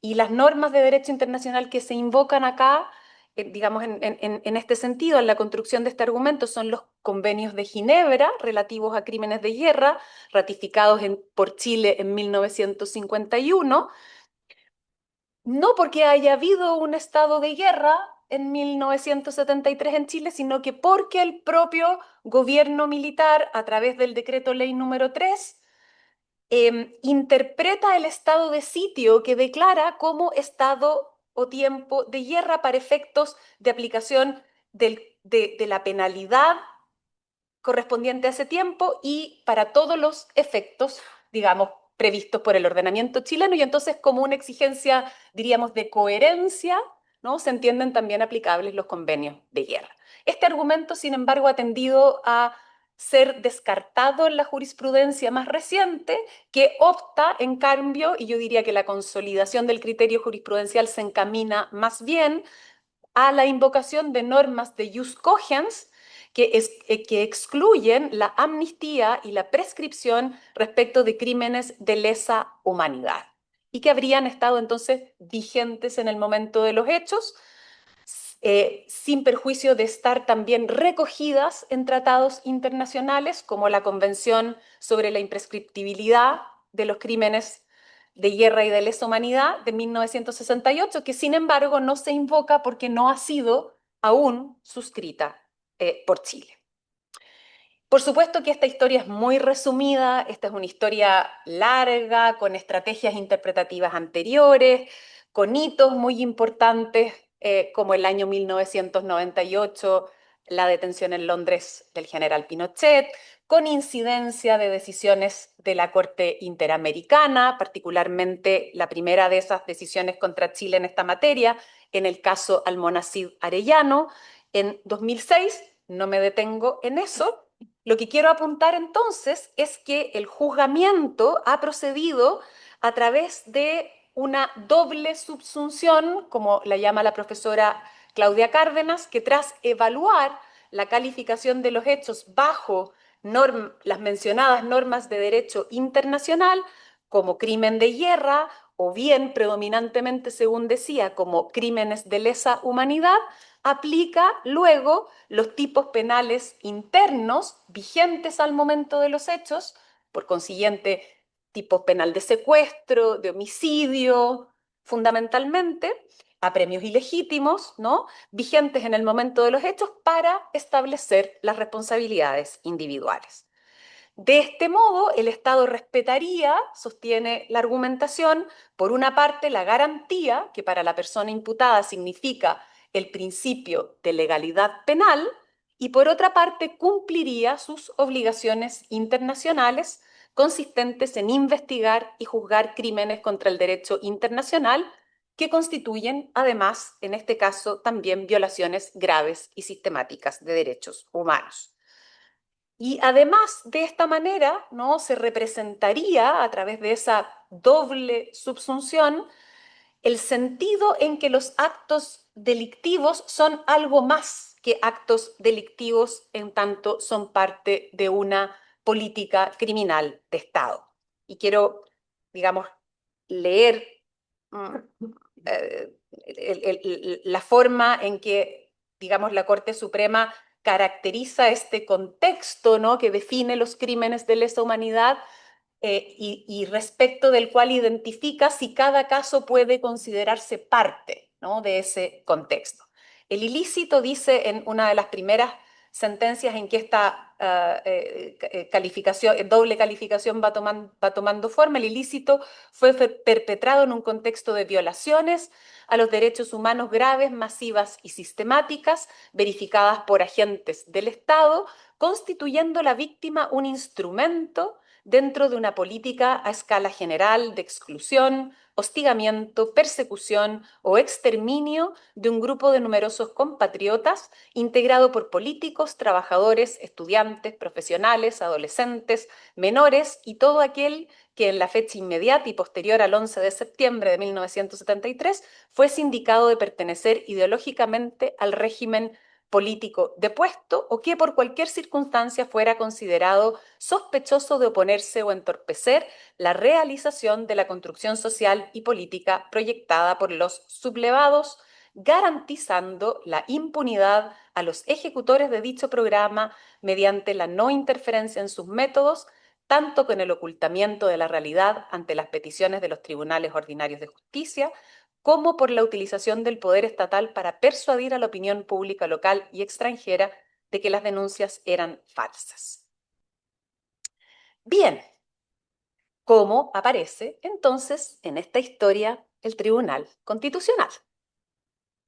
Speaker 4: Y las normas de derecho internacional que se invocan acá, digamos, en este sentido, en la construcción de este argumento, son los convenios de Ginebra relativos a crímenes de guerra, ratificados por Chile en 1951, no porque haya habido un estado de guerra en 1973 en Chile, sino que porque el propio gobierno militar, a través del decreto ley número 3, interpreta el estado de sitio que declara como estado o tiempo de guerra para efectos de aplicación de la penalidad correspondiente a ese tiempo y para todos los efectos, digamos, previstos por el ordenamiento chileno, y entonces como una exigencia, diríamos, de coherencia, ¿no?, se entienden también aplicables los convenios de guerra. Este argumento, sin embargo, ha tendido a ser descartado en la jurisprudencia más reciente, que opta, en cambio, y yo diría que la consolidación del criterio jurisprudencial se encamina más bien a la invocación de normas de jus cogens que excluyen la amnistía y la prescripción respecto de crímenes de lesa humanidad y que habrían estado entonces vigentes en el momento de los hechos, sin perjuicio de estar también recogidas en tratados internacionales como la Convención sobre la Imprescriptibilidad de los Crímenes de Guerra y de Lesa Humanidad de 1968, que sin embargo no se invoca porque no ha sido aún suscrita por Chile. Por supuesto que esta historia es muy resumida, esta es una historia larga, con estrategias interpretativas anteriores, con hitos muy importantes, como el año 1998, la detención en Londres del general Pinochet, con incidencia de decisiones de la Corte Interamericana, particularmente la primera de esas decisiones contra Chile en esta materia, en el caso Almonacid Arellano, en 2006. No me detengo en eso. Lo que quiero apuntar entonces es que el juzgamiento ha procedido a través de una doble subsunción, como la llama la profesora Claudia Cárdenas, que tras evaluar la calificación de los hechos bajo las mencionadas normas de derecho internacional, como crimen de guerra o bien predominantemente, según decía, como crímenes de lesa humanidad, aplica luego los tipos penales internos vigentes al momento de los hechos, por consiguiente, tipo penal de secuestro, de homicidio, fundamentalmente, a premios ilegítimos, ¿no?, vigentes en el momento de los hechos para establecer las responsabilidades individuales. De este modo, el Estado respetaría, sostiene la argumentación, por una parte la garantía, que para la persona imputada significa el principio de legalidad penal, y por otra parte cumpliría sus obligaciones internacionales consistentes en investigar y juzgar crímenes contra el derecho internacional, que constituyen, además, en este caso, también violaciones graves y sistemáticas de derechos humanos. Y además, de esta manera, ¿no?, se representaría a través de esa doble subsunción el sentido en que los actos delictivos son algo más que actos delictivos en tanto son parte de una política criminal de Estado. Y quiero, digamos, leer la forma en que, digamos, la Corte Suprema caracteriza este contexto, ¿no?, que define los crímenes de lesa humanidad, y respecto del cual identifica si cada caso puede considerarse parte, ¿no?, de ese contexto. El ilícito, dice en una de las primeras sentencias en que esta doble calificación va tomando forma, el ilícito fue perpetrado en un contexto de violaciones a los derechos humanos graves, masivas y sistemáticas, verificadas por agentes del Estado, constituyendo la víctima un instrumento dentro de una política a escala general de exclusión, hostigamiento, persecución o exterminio de un grupo de numerosos compatriotas integrado por políticos, trabajadores, estudiantes, profesionales, adolescentes, menores y todo aquel que en la fecha inmediata y posterior al 11 de septiembre de 1973 fue sindicado de pertenecer ideológicamente al régimen político depuesto o que por cualquier circunstancia fuera considerado sospechoso de oponerse o entorpecer la realización de la construcción social y política proyectada por los sublevados, garantizando la impunidad a los ejecutores de dicho programa mediante la no interferencia en sus métodos, tanto con el ocultamiento de la realidad ante las peticiones de los tribunales ordinarios de justicia, como por la utilización del poder estatal para persuadir a la opinión pública local y extranjera de que las denuncias eran falsas. Bien, ¿cómo aparece entonces en esta historia el Tribunal Constitucional?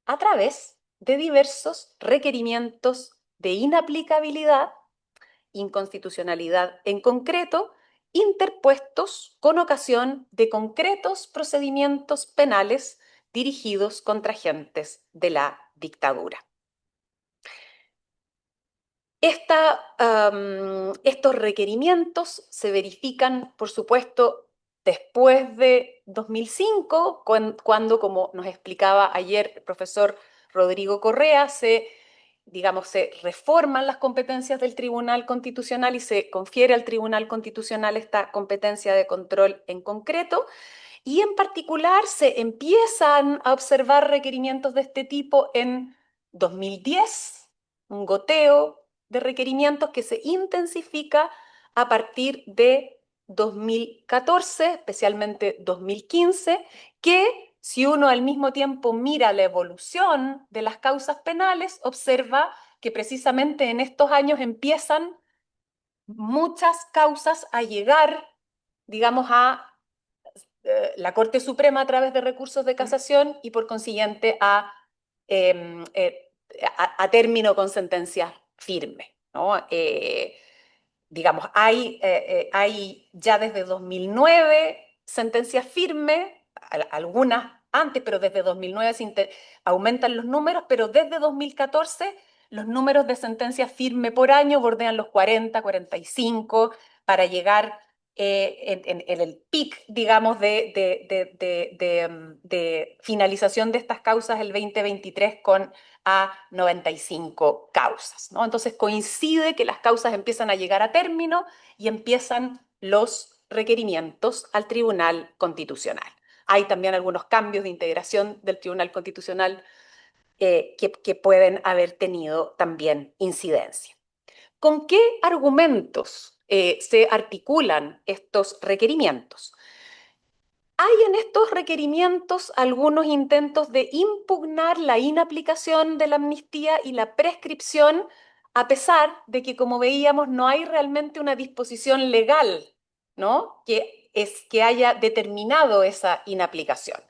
Speaker 4: A través de diversos requerimientos de inaplicabilidad, inconstitucionalidad en concreto, interpuestos con ocasión de concretos procedimientos penales dirigidos contra agentes de la dictadura. Estos requerimientos se verifican, por supuesto, después de 2005, cuando, como nos explicaba ayer el profesor Rodrigo Correa, se reforman las competencias del Tribunal Constitucional y se confiere al Tribunal Constitucional esta competencia de control en concreto, y en particular se empiezan a observar requerimientos de este tipo en 2010, un goteo de requerimientos que se intensifica a partir de 2014, especialmente 2015, que si uno al mismo tiempo mira la evolución de las causas penales, observa que precisamente en estos años empiezan muchas causas a llegar, digamos, a la Corte Suprema a través de recursos de casación y por consiguiente eh, eh, a término con sentencia firme, ¿no? Digamos, hay ya desde 2009 sentencias firmes, algunas antes, pero desde 2009 aumentan los números, pero desde 2014 los números de sentencias firme por año bordean los 40, 45, para llegar en el pic, digamos, de finalización de estas causas el 2023 con a 95 causas, ¿no? Entonces coincide que las causas empiezan a llegar a término y empiezan los requerimientos al Tribunal Constitucional. Hay también algunos cambios de integración del Tribunal Constitucional que pueden haber tenido también incidencia. ¿Con qué argumentos se articulan estos requerimientos? Hay en estos requerimientos algunos intentos de impugnar la inaplicación de la amnistía y la prescripción, a pesar de que, como veíamos, no hay realmente una disposición legal, ¿no?, que haya determinado esa inaplicación.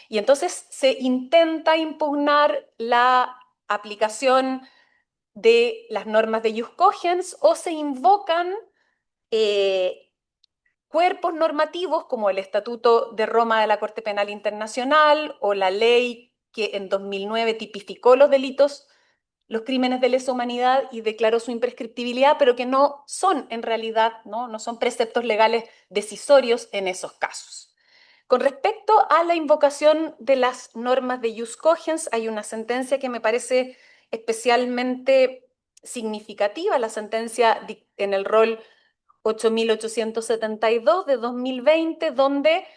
Speaker 4: Y entonces se intenta impugnar la aplicación de las normas de Jus Cogens o se invocan cuerpos normativos como el Estatuto de Roma de la Corte Penal Internacional o la ley que en 2009 tipificó los delitos, los crímenes de lesa humanidad y declaró su imprescriptibilidad, pero que no son en realidad, no son preceptos legales decisorios en esos casos. Con respecto a la invocación de las normas de Jus Cogens, hay una sentencia que me parece especialmente significativa, la sentencia en el rol 8.872 de 2020, donde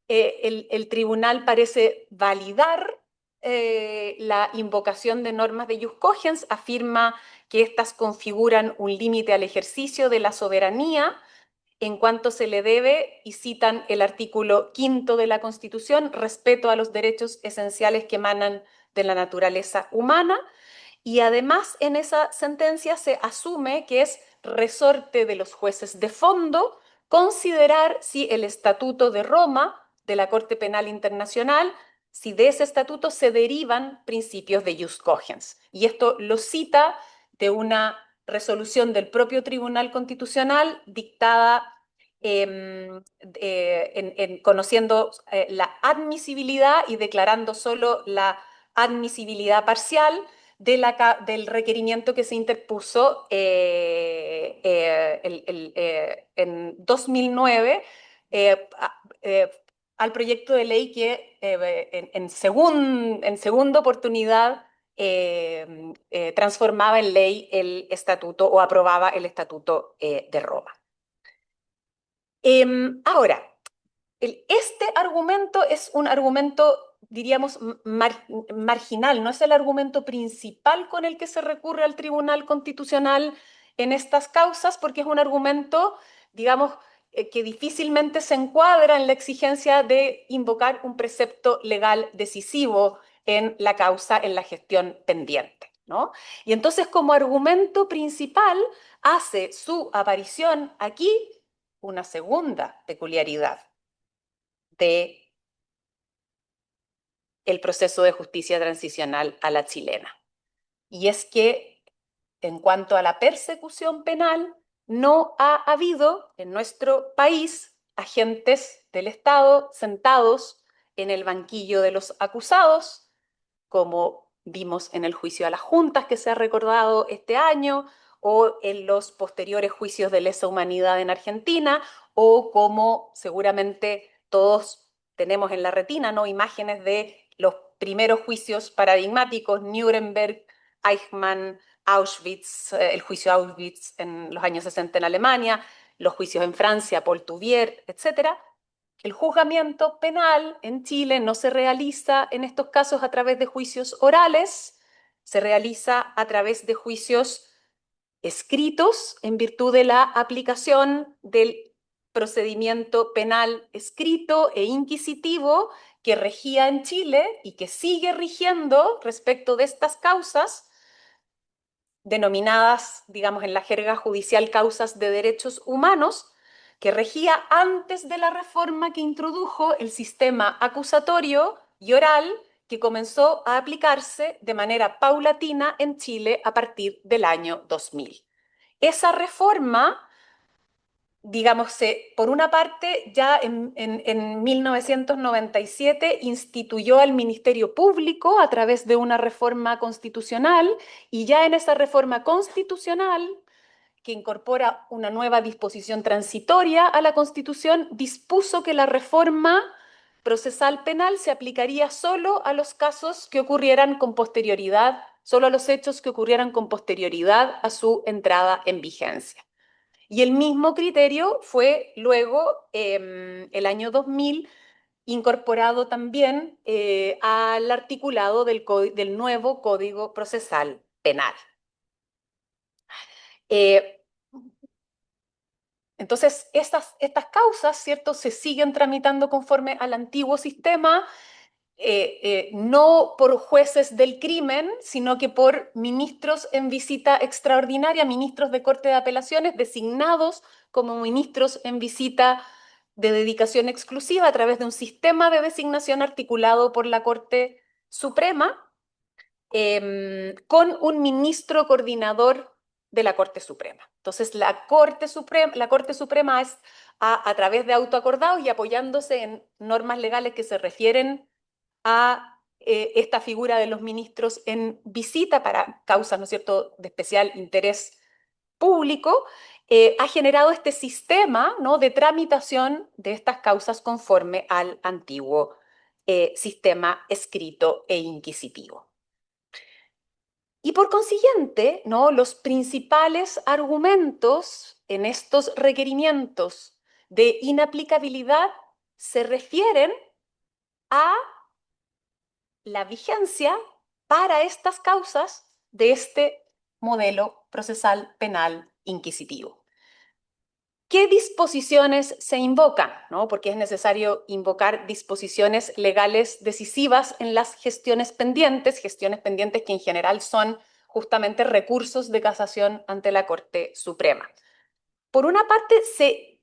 Speaker 4: el tribunal parece validar la invocación de normas de Jus Cogens, afirma que éstas configuran un límite al ejercicio de la soberanía en cuanto se le debe, y citan el artículo 5 de la Constitución, respeto a los derechos esenciales que emanan de la naturaleza humana, y además en esa sentencia se asume que es resorte de los jueces de fondo considerar si el Estatuto de Roma de la Corte Penal Internacional, si de ese estatuto se derivan principios de Jus Cogens. Y esto lo cita de una resolución del propio Tribunal Constitucional dictada conociendo la admisibilidad y declarando solo la admisibilidad parcial del requerimiento que se interpuso en 2009 al proyecto de ley que en segunda oportunidad transformaba en ley el estatuto o aprobaba el Estatuto de Roma. Ahora, este argumento es un argumento, diríamos, marginal, no es el argumento principal con el que se recurre al Tribunal Constitucional en estas causas, porque es un argumento, digamos, que difícilmente se encuadra en la exigencia de invocar un precepto legal decisivo en la causa, en la gestión pendiente, ¿no? Y entonces, como argumento principal, hace su aparición aquí una segunda peculiaridad de el proceso de justicia transicional a la chilena. Y es que en cuanto a la persecución penal, no ha habido en nuestro país agentes del Estado sentados en el banquillo de los acusados, como vimos en el juicio a las juntas que se ha recordado este año, o en los posteriores juicios de lesa humanidad en Argentina, o como seguramente todos tenemos en la retina, ¿no?, imágenes de los primeros juicios paradigmáticos, Nuremberg, Eichmann, Auschwitz, el juicio Auschwitz en los años 60 en Alemania, los juicios en Francia, Paul Touvier, etc. El juzgamiento penal en Chile no se realiza en estos casos a través de juicios orales, se realiza a través de juicios escritos en virtud de la aplicación del procedimiento penal escrito e inquisitivo que regía en Chile y que sigue rigiendo respecto de estas causas, denominadas, digamos, en la jerga judicial causas de derechos humanos, que regía antes de la reforma que introdujo el sistema acusatorio y oral que comenzó a aplicarse de manera paulatina en Chile a partir del año 2000. Esa reforma, digamos, por una parte, ya en 1997 instituyó al Ministerio Público a través de una reforma constitucional, y ya en esa reforma constitucional, que incorpora una nueva disposición transitoria a la Constitución, dispuso que la reforma procesal penal se aplicaría solo a los casos que ocurrieran con posterioridad, solo a los hechos que ocurrieran con posterioridad a su entrada en vigencia. Y el mismo criterio fue luego, el año 2000, incorporado también al articulado del nuevo Código Procesal Penal. Entonces, estas causas, ¿cierto?, se siguen tramitando conforme al antiguo sistema, no por jueces del crimen, sino que por ministros en visita extraordinaria, ministros de Corte de Apelaciones designados como ministros en visita de dedicación exclusiva a través de un sistema de designación articulado por la Corte Suprema, con un ministro coordinador de la Corte Suprema. Entonces, la Corte Suprema es, a través de autoacordados y apoyándose en normas legales que se refieren a esta figura de los ministros en visita para causas, ¿no es cierto?, de especial interés público, ha generado este sistema, ¿no?, de tramitación de estas causas conforme al antiguo sistema escrito e inquisitivo. Y por consiguiente, ¿no?, los principales argumentos en estos requerimientos de inaplicabilidad se refieren a la vigencia para estas causas de este modelo procesal penal inquisitivo. ¿Qué disposiciones se invocan?, ¿no? Porque es necesario invocar disposiciones legales decisivas en las gestiones pendientes que en general son justamente recursos de casación ante la Corte Suprema. Por una parte, se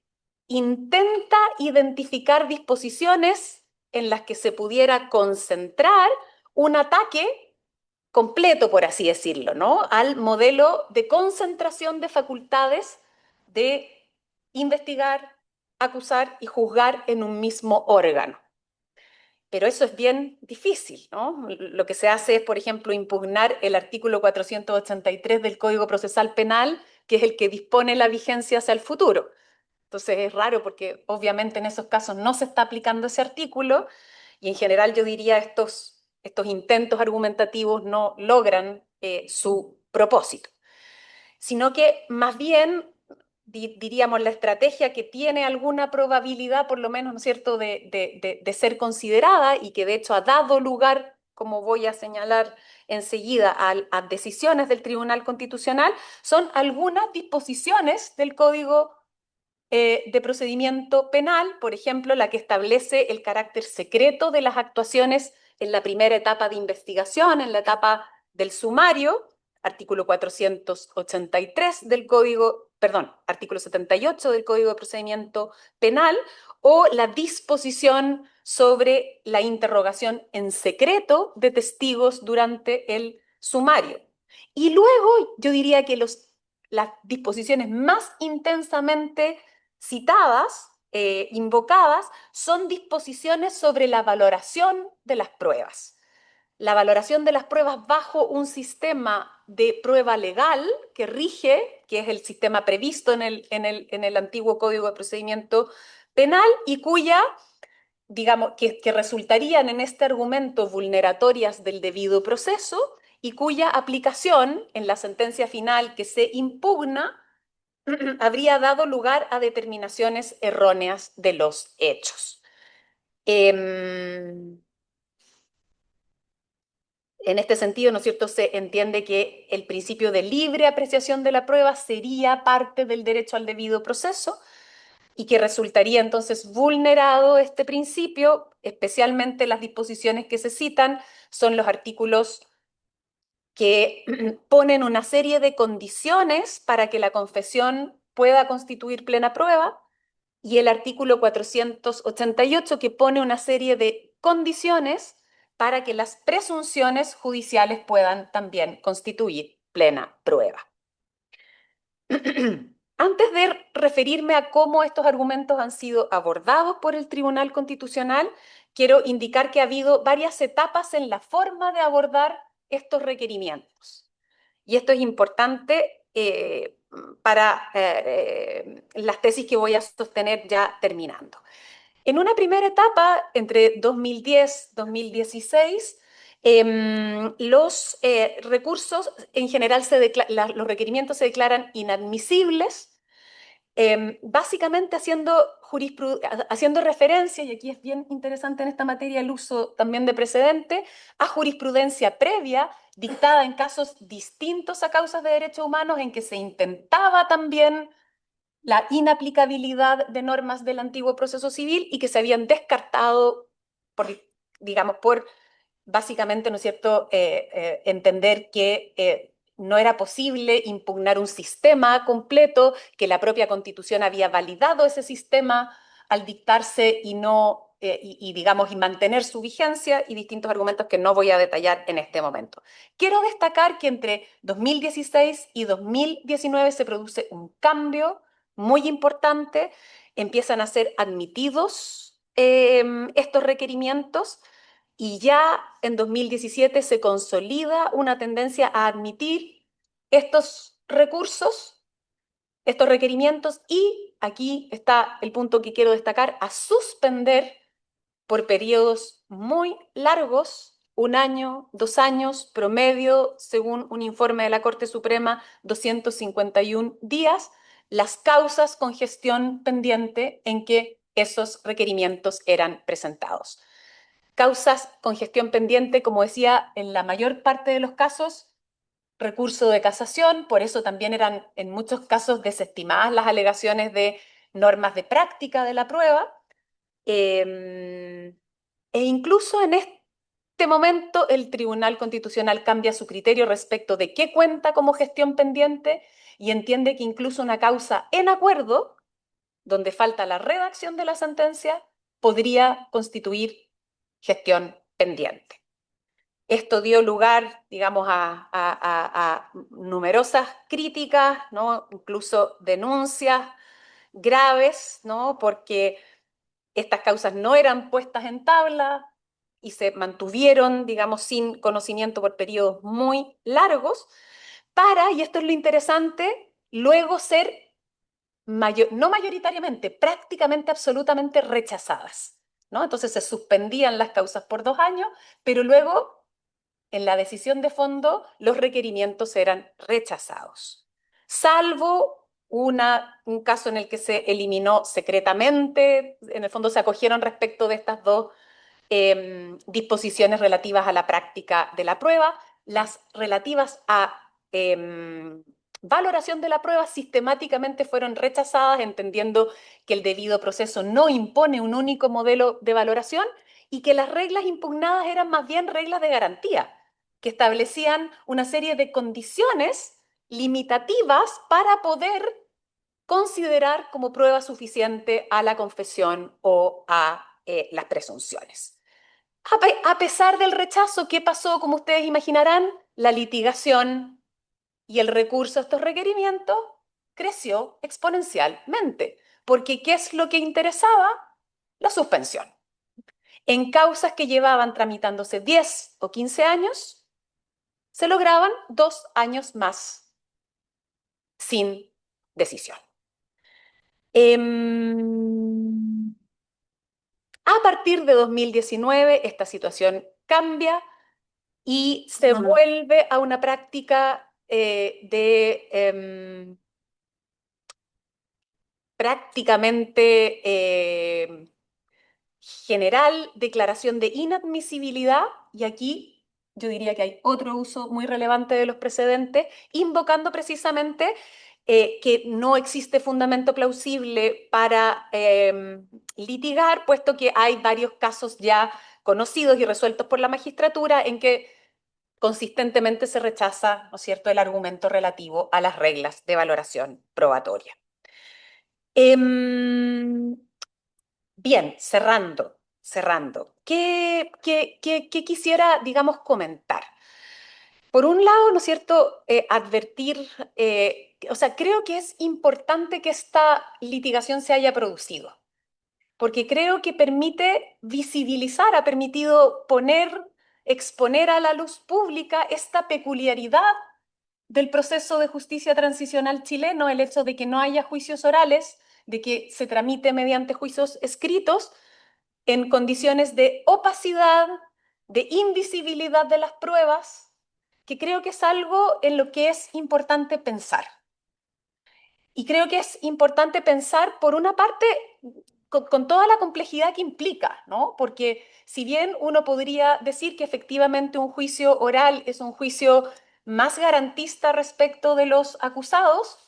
Speaker 4: intenta identificar disposiciones en las que se pudiera concentrar un ataque completo, por así decirlo, ¿no?, al modelo de concentración de facultades de investigar, acusar y juzgar en un mismo órgano. Pero eso es bien difícil, ¿no? Lo que se hace es, por ejemplo, impugnar el artículo 483 del Código Procesal Penal, que es el que dispone la vigencia hacia el futuro. Entonces es raro porque obviamente en esos casos no se está aplicando ese artículo, y en general yo diría estos intentos argumentativos no logran su propósito, sino que más bien diríamos la estrategia que tiene alguna probabilidad, por lo menos, ¿no es cierto?, de ser considerada, y que de hecho ha dado lugar, como voy a señalar enseguida, a decisiones del Tribunal Constitucional, son algunas disposiciones del Código de Procedimiento Penal, por ejemplo, la que establece el carácter secreto de las actuaciones en la primera etapa de investigación, en la etapa del sumario, artículo 483 del artículo 78 del Código de Procedimiento Penal, o la disposición sobre la interrogación en secreto de testigos durante el sumario. Y luego yo diría que las disposiciones más intensamente citadas, invocadas, son disposiciones sobre la valoración de las pruebas. La valoración de las pruebas bajo un sistema de prueba legal que rige, que es el sistema previsto en el antiguo Código de Procedimiento Penal, y cuya, digamos, que resultarían en este argumento vulneratorias del debido proceso, y cuya aplicación en la sentencia final que se impugna habría dado lugar a determinaciones erróneas de los hechos. En este sentido, ¿no es cierto?, se entiende que el principio de libre apreciación de la prueba sería parte del derecho al debido proceso y que resultaría entonces vulnerado este principio, especialmente las disposiciones que se citan son los artículos que ponen una serie de condiciones para que la confesión pueda constituir plena prueba, y el artículo 488 que pone una serie de condiciones para que las presunciones judiciales puedan también constituir plena prueba. Antes de referirme a cómo estos argumentos han sido abordados por el Tribunal Constitucional, quiero indicar que ha habido varias etapas en la forma de abordar estos requerimientos. Y esto es importante para las tesis que voy a sostener ya terminando. En una primera etapa, entre 2010 y 2016, los recursos en general, los requerimientos se declaran inadmisibles, básicamente haciendo referencia, y aquí es bien interesante en esta materia el uso también de precedente, a jurisprudencia previa dictada en casos distintos a causas de derechos humanos en que se intentaba también la inaplicabilidad de normas del antiguo proceso civil y que se habían descartado por, digamos, por básicamente, ¿no es cierto?, entender que no era posible impugnar un sistema completo, que la propia Constitución había validado ese sistema al dictarse y no, digamos, y mantener su vigencia, y distintos argumentos que no voy a detallar en este momento. Quiero destacar que entre 2016 y 2019 se produce un cambio muy importante, empiezan a ser admitidos estos requerimientos, y ya en 2017 se consolida una tendencia a admitir estos recursos, estos requerimientos, y aquí está el punto que quiero destacar, a suspender por periodos muy largos, 1 año, 2 años, promedio, según un informe de la Corte Suprema, 251 días, las causas con gestión pendiente en que esos requerimientos eran presentados. Causas con gestión pendiente, como decía, en la mayor parte de los casos, recurso de casación, por eso también eran en muchos casos desestimadas las alegaciones de normas de práctica de la prueba, e incluso en este momento el Tribunal Constitucional cambia su criterio respecto de qué cuenta como gestión pendiente y entiende que incluso una causa en acuerdo, donde falta la redacción de la sentencia, podría constituir gestión pendiente. Esto dio lugar, digamos, a numerosas críticas, ¿no?, incluso denuncias graves, ¿no?, porque estas causas no eran puestas en tabla y se mantuvieron, digamos, sin conocimiento por periodos muy largos, y esto es lo interesante, luego ser no mayoritariamente, prácticamente absolutamente rechazadas, ¿no? Entonces se suspendían las causas por 2 años, pero luego en la decisión de fondo los requerimientos eran rechazados, salvo un caso en el que se eliminó secretamente, en el fondo se acogieron respecto de estas dos disposiciones relativas a la práctica de la prueba, las relativas a valoración de la prueba sistemáticamente fueron rechazadas, entendiendo que el debido proceso no impone un único modelo de valoración y que las reglas impugnadas eran más bien reglas de garantía, que establecían una serie de condiciones limitativas para poder considerar como prueba suficiente a la confesión o a las presunciones. A pesar del rechazo, ¿qué pasó? Como ustedes imaginarán, la litigación y el recurso a estos requerimientos creció exponencialmente, porque ¿qué es lo que interesaba? La suspensión. En causas que llevaban tramitándose 10 o 15 años, se lograban 2 años más sin decisión. A partir de 2019, esta situación cambia y se vuelve a una práctica prácticamente general declaración de inadmisibilidad, y aquí yo diría que hay otro uso muy relevante de los precedentes, invocando precisamente que no existe fundamento plausible para litigar, puesto que hay varios casos ya conocidos y resueltos por la magistratura en que consistentemente se rechaza, ¿no es cierto?, el argumento relativo a las reglas de valoración probatoria. Bien, cerrando. ¿Qué quisiera, digamos, comentar? Por un lado, ¿no es cierto?, advertir, o sea, creo que es importante que esta litigación se haya producido, porque creo que permite visibilizar, ha permitido exponer a la luz pública esta peculiaridad del proceso de justicia transicional chileno, el hecho de que no haya juicios orales, de que se tramite mediante juicios escritos en condiciones de opacidad, de invisibilidad de las pruebas, que creo que es algo en lo que es importante pensar. Y creo que es importante pensar, por una parte, con toda la complejidad que implica, ¿no? Porque si bien uno podría decir que efectivamente un juicio oral es un juicio más garantista respecto de los acusados,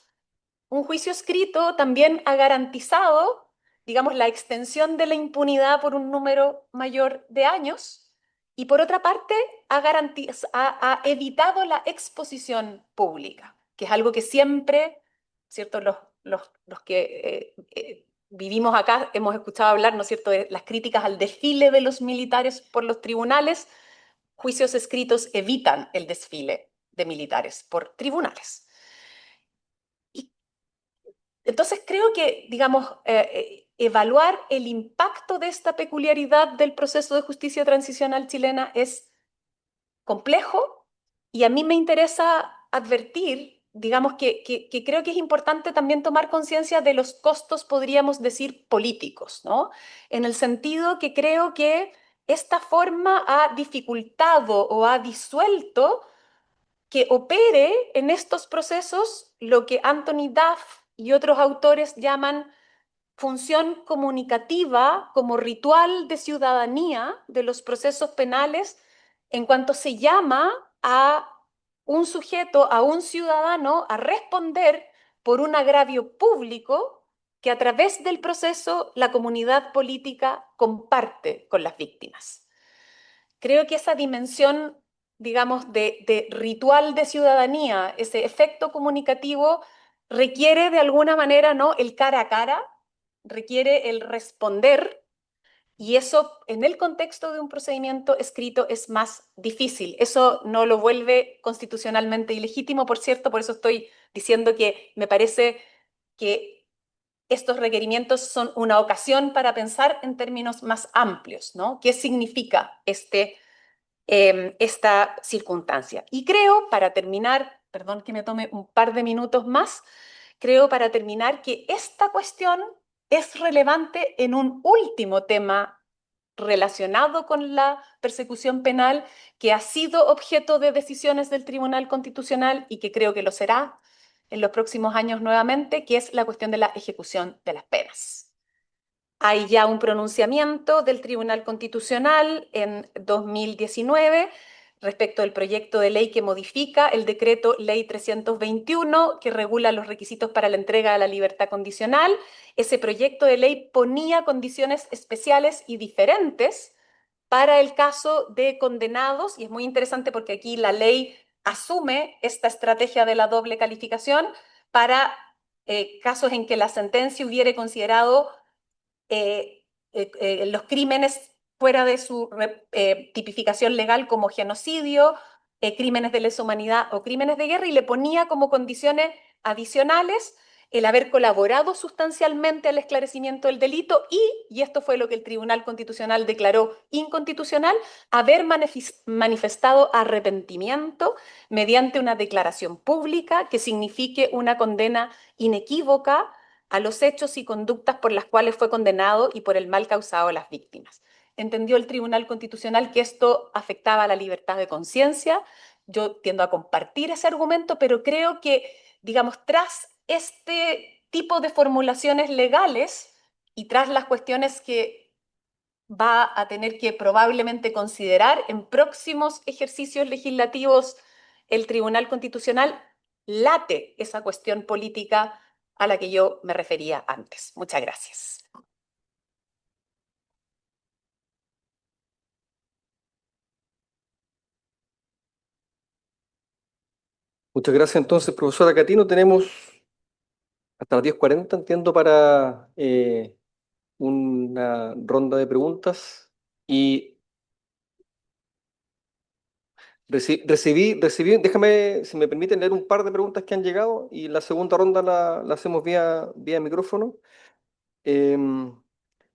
Speaker 4: un juicio escrito también ha garantizado, digamos, la extensión de la impunidad por un número mayor de años y, por otra parte, ha evitado la exposición pública, que es algo que siempre, ¿cierto?, los que vivimos acá hemos escuchado hablar, ¿no es cierto?, de las críticas al desfile de los militares por los tribunales. Juicios escritos evitan el desfile de militares por tribunales. Entonces creo que, digamos, evaluar el impacto de esta peculiaridad del proceso de justicia transicional chilena es complejo, y a mí me interesa advertir, digamos, que creo que es importante también tomar conciencia de los costos, podríamos decir, políticos, ¿no? En el sentido que creo que esta forma ha dificultado o ha disuelto que opere en estos procesos lo que Anthony Duff y otros autores llaman función comunicativa como ritual de ciudadanía de los procesos penales, en cuanto se llama a un sujeto, a un ciudadano, a responder por un agravio público que a través del proceso la comunidad política comparte con las víctimas. Creo que esa dimensión, digamos, de ritual de ciudadanía, ese efecto comunicativo, requiere de alguna manera, ¿no?, el cara a cara, requiere el responder, y eso en el contexto de un procedimiento escrito es más difícil. Eso no lo vuelve constitucionalmente ilegítimo, por cierto, por eso estoy diciendo que me parece que estos requerimientos son una ocasión para pensar en términos más amplios, ¿no? ¿Qué significa esta circunstancia? Y creo, para terminar, perdón que me tome un par de minutos más, creo para terminar que esta cuestión es relevante en un último tema relacionado con la persecución penal que ha sido objeto de decisiones del Tribunal Constitucional y que creo que lo será en los próximos años nuevamente, que es la cuestión de la ejecución de las penas. Hay ya un pronunciamiento del Tribunal Constitucional en 2019 respecto del proyecto de ley que modifica el decreto Ley 321, que regula los requisitos para la entrega de la libertad condicional. Ese proyecto de ley ponía condiciones especiales y diferentes para el caso de condenados, y es muy interesante porque aquí la ley asume esta estrategia de la doble calificación para casos en que la sentencia hubiere considerado los crímenes fuera de su tipificación legal como genocidio, crímenes de lesa humanidad o crímenes de guerra, y le ponía como condiciones adicionales el haber colaborado sustancialmente al esclarecimiento del delito y esto fue lo que el Tribunal Constitucional declaró inconstitucional, haber manifestado arrepentimiento mediante una declaración pública que signifique una condena inequívoca a los hechos y conductas por las cuales fue condenado y por el mal causado a las víctimas. Entendió el Tribunal Constitucional que esto afectaba a la libertad de conciencia. Yo tiendo a compartir ese argumento, pero creo que, digamos, tras este tipo de formulaciones legales y tras las cuestiones que va a tener que probablemente considerar en próximos ejercicios legislativos el Tribunal Constitucional, late esa cuestión política a la que yo me refería antes. Muchas gracias.
Speaker 2: Muchas gracias entonces, profesora Catino. Tenemos hasta las 10:40, entiendo, para una ronda de preguntas. Y recibí, déjame, si me permiten, leer un par de preguntas que han llegado y la segunda ronda la hacemos vía micrófono.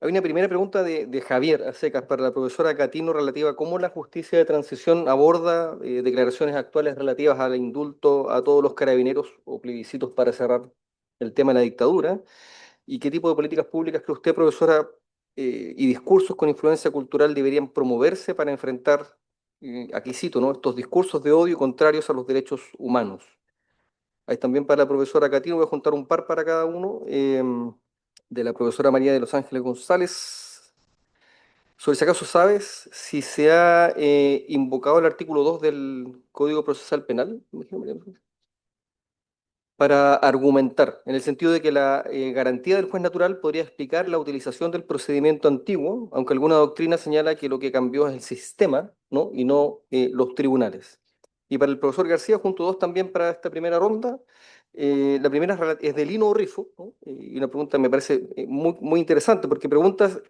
Speaker 2: Hay una primera pregunta de Javier a secas para la profesora Catino relativa a cómo la justicia de transición aborda declaraciones actuales relativas al indulto a todos los carabineros o plebiscitos para cerrar el tema de la dictadura y qué tipo de políticas públicas cree usted, profesora, y discursos con influencia cultural deberían promoverse para enfrentar, aquí cito, ¿no?, estos discursos de odio contrarios a los derechos humanos. Hay también para la profesora Catino, voy a juntar un par para cada uno. De la profesora María de Los Ángeles González. Sobre si acaso sabes si se ha invocado el artículo 2 del Código Procesal Penal, me imagino, María Ángeles, para argumentar, en el sentido de que la garantía del juez natural podría explicar la utilización del procedimiento antiguo, aunque alguna doctrina señala que lo que cambió es el sistema, ¿no?, y no los tribunales. Y para el profesor García, junto dos también para esta primera ronda. La primera es de Lino Rifo, ¿no? Y una pregunta me parece muy interesante, porque preguntas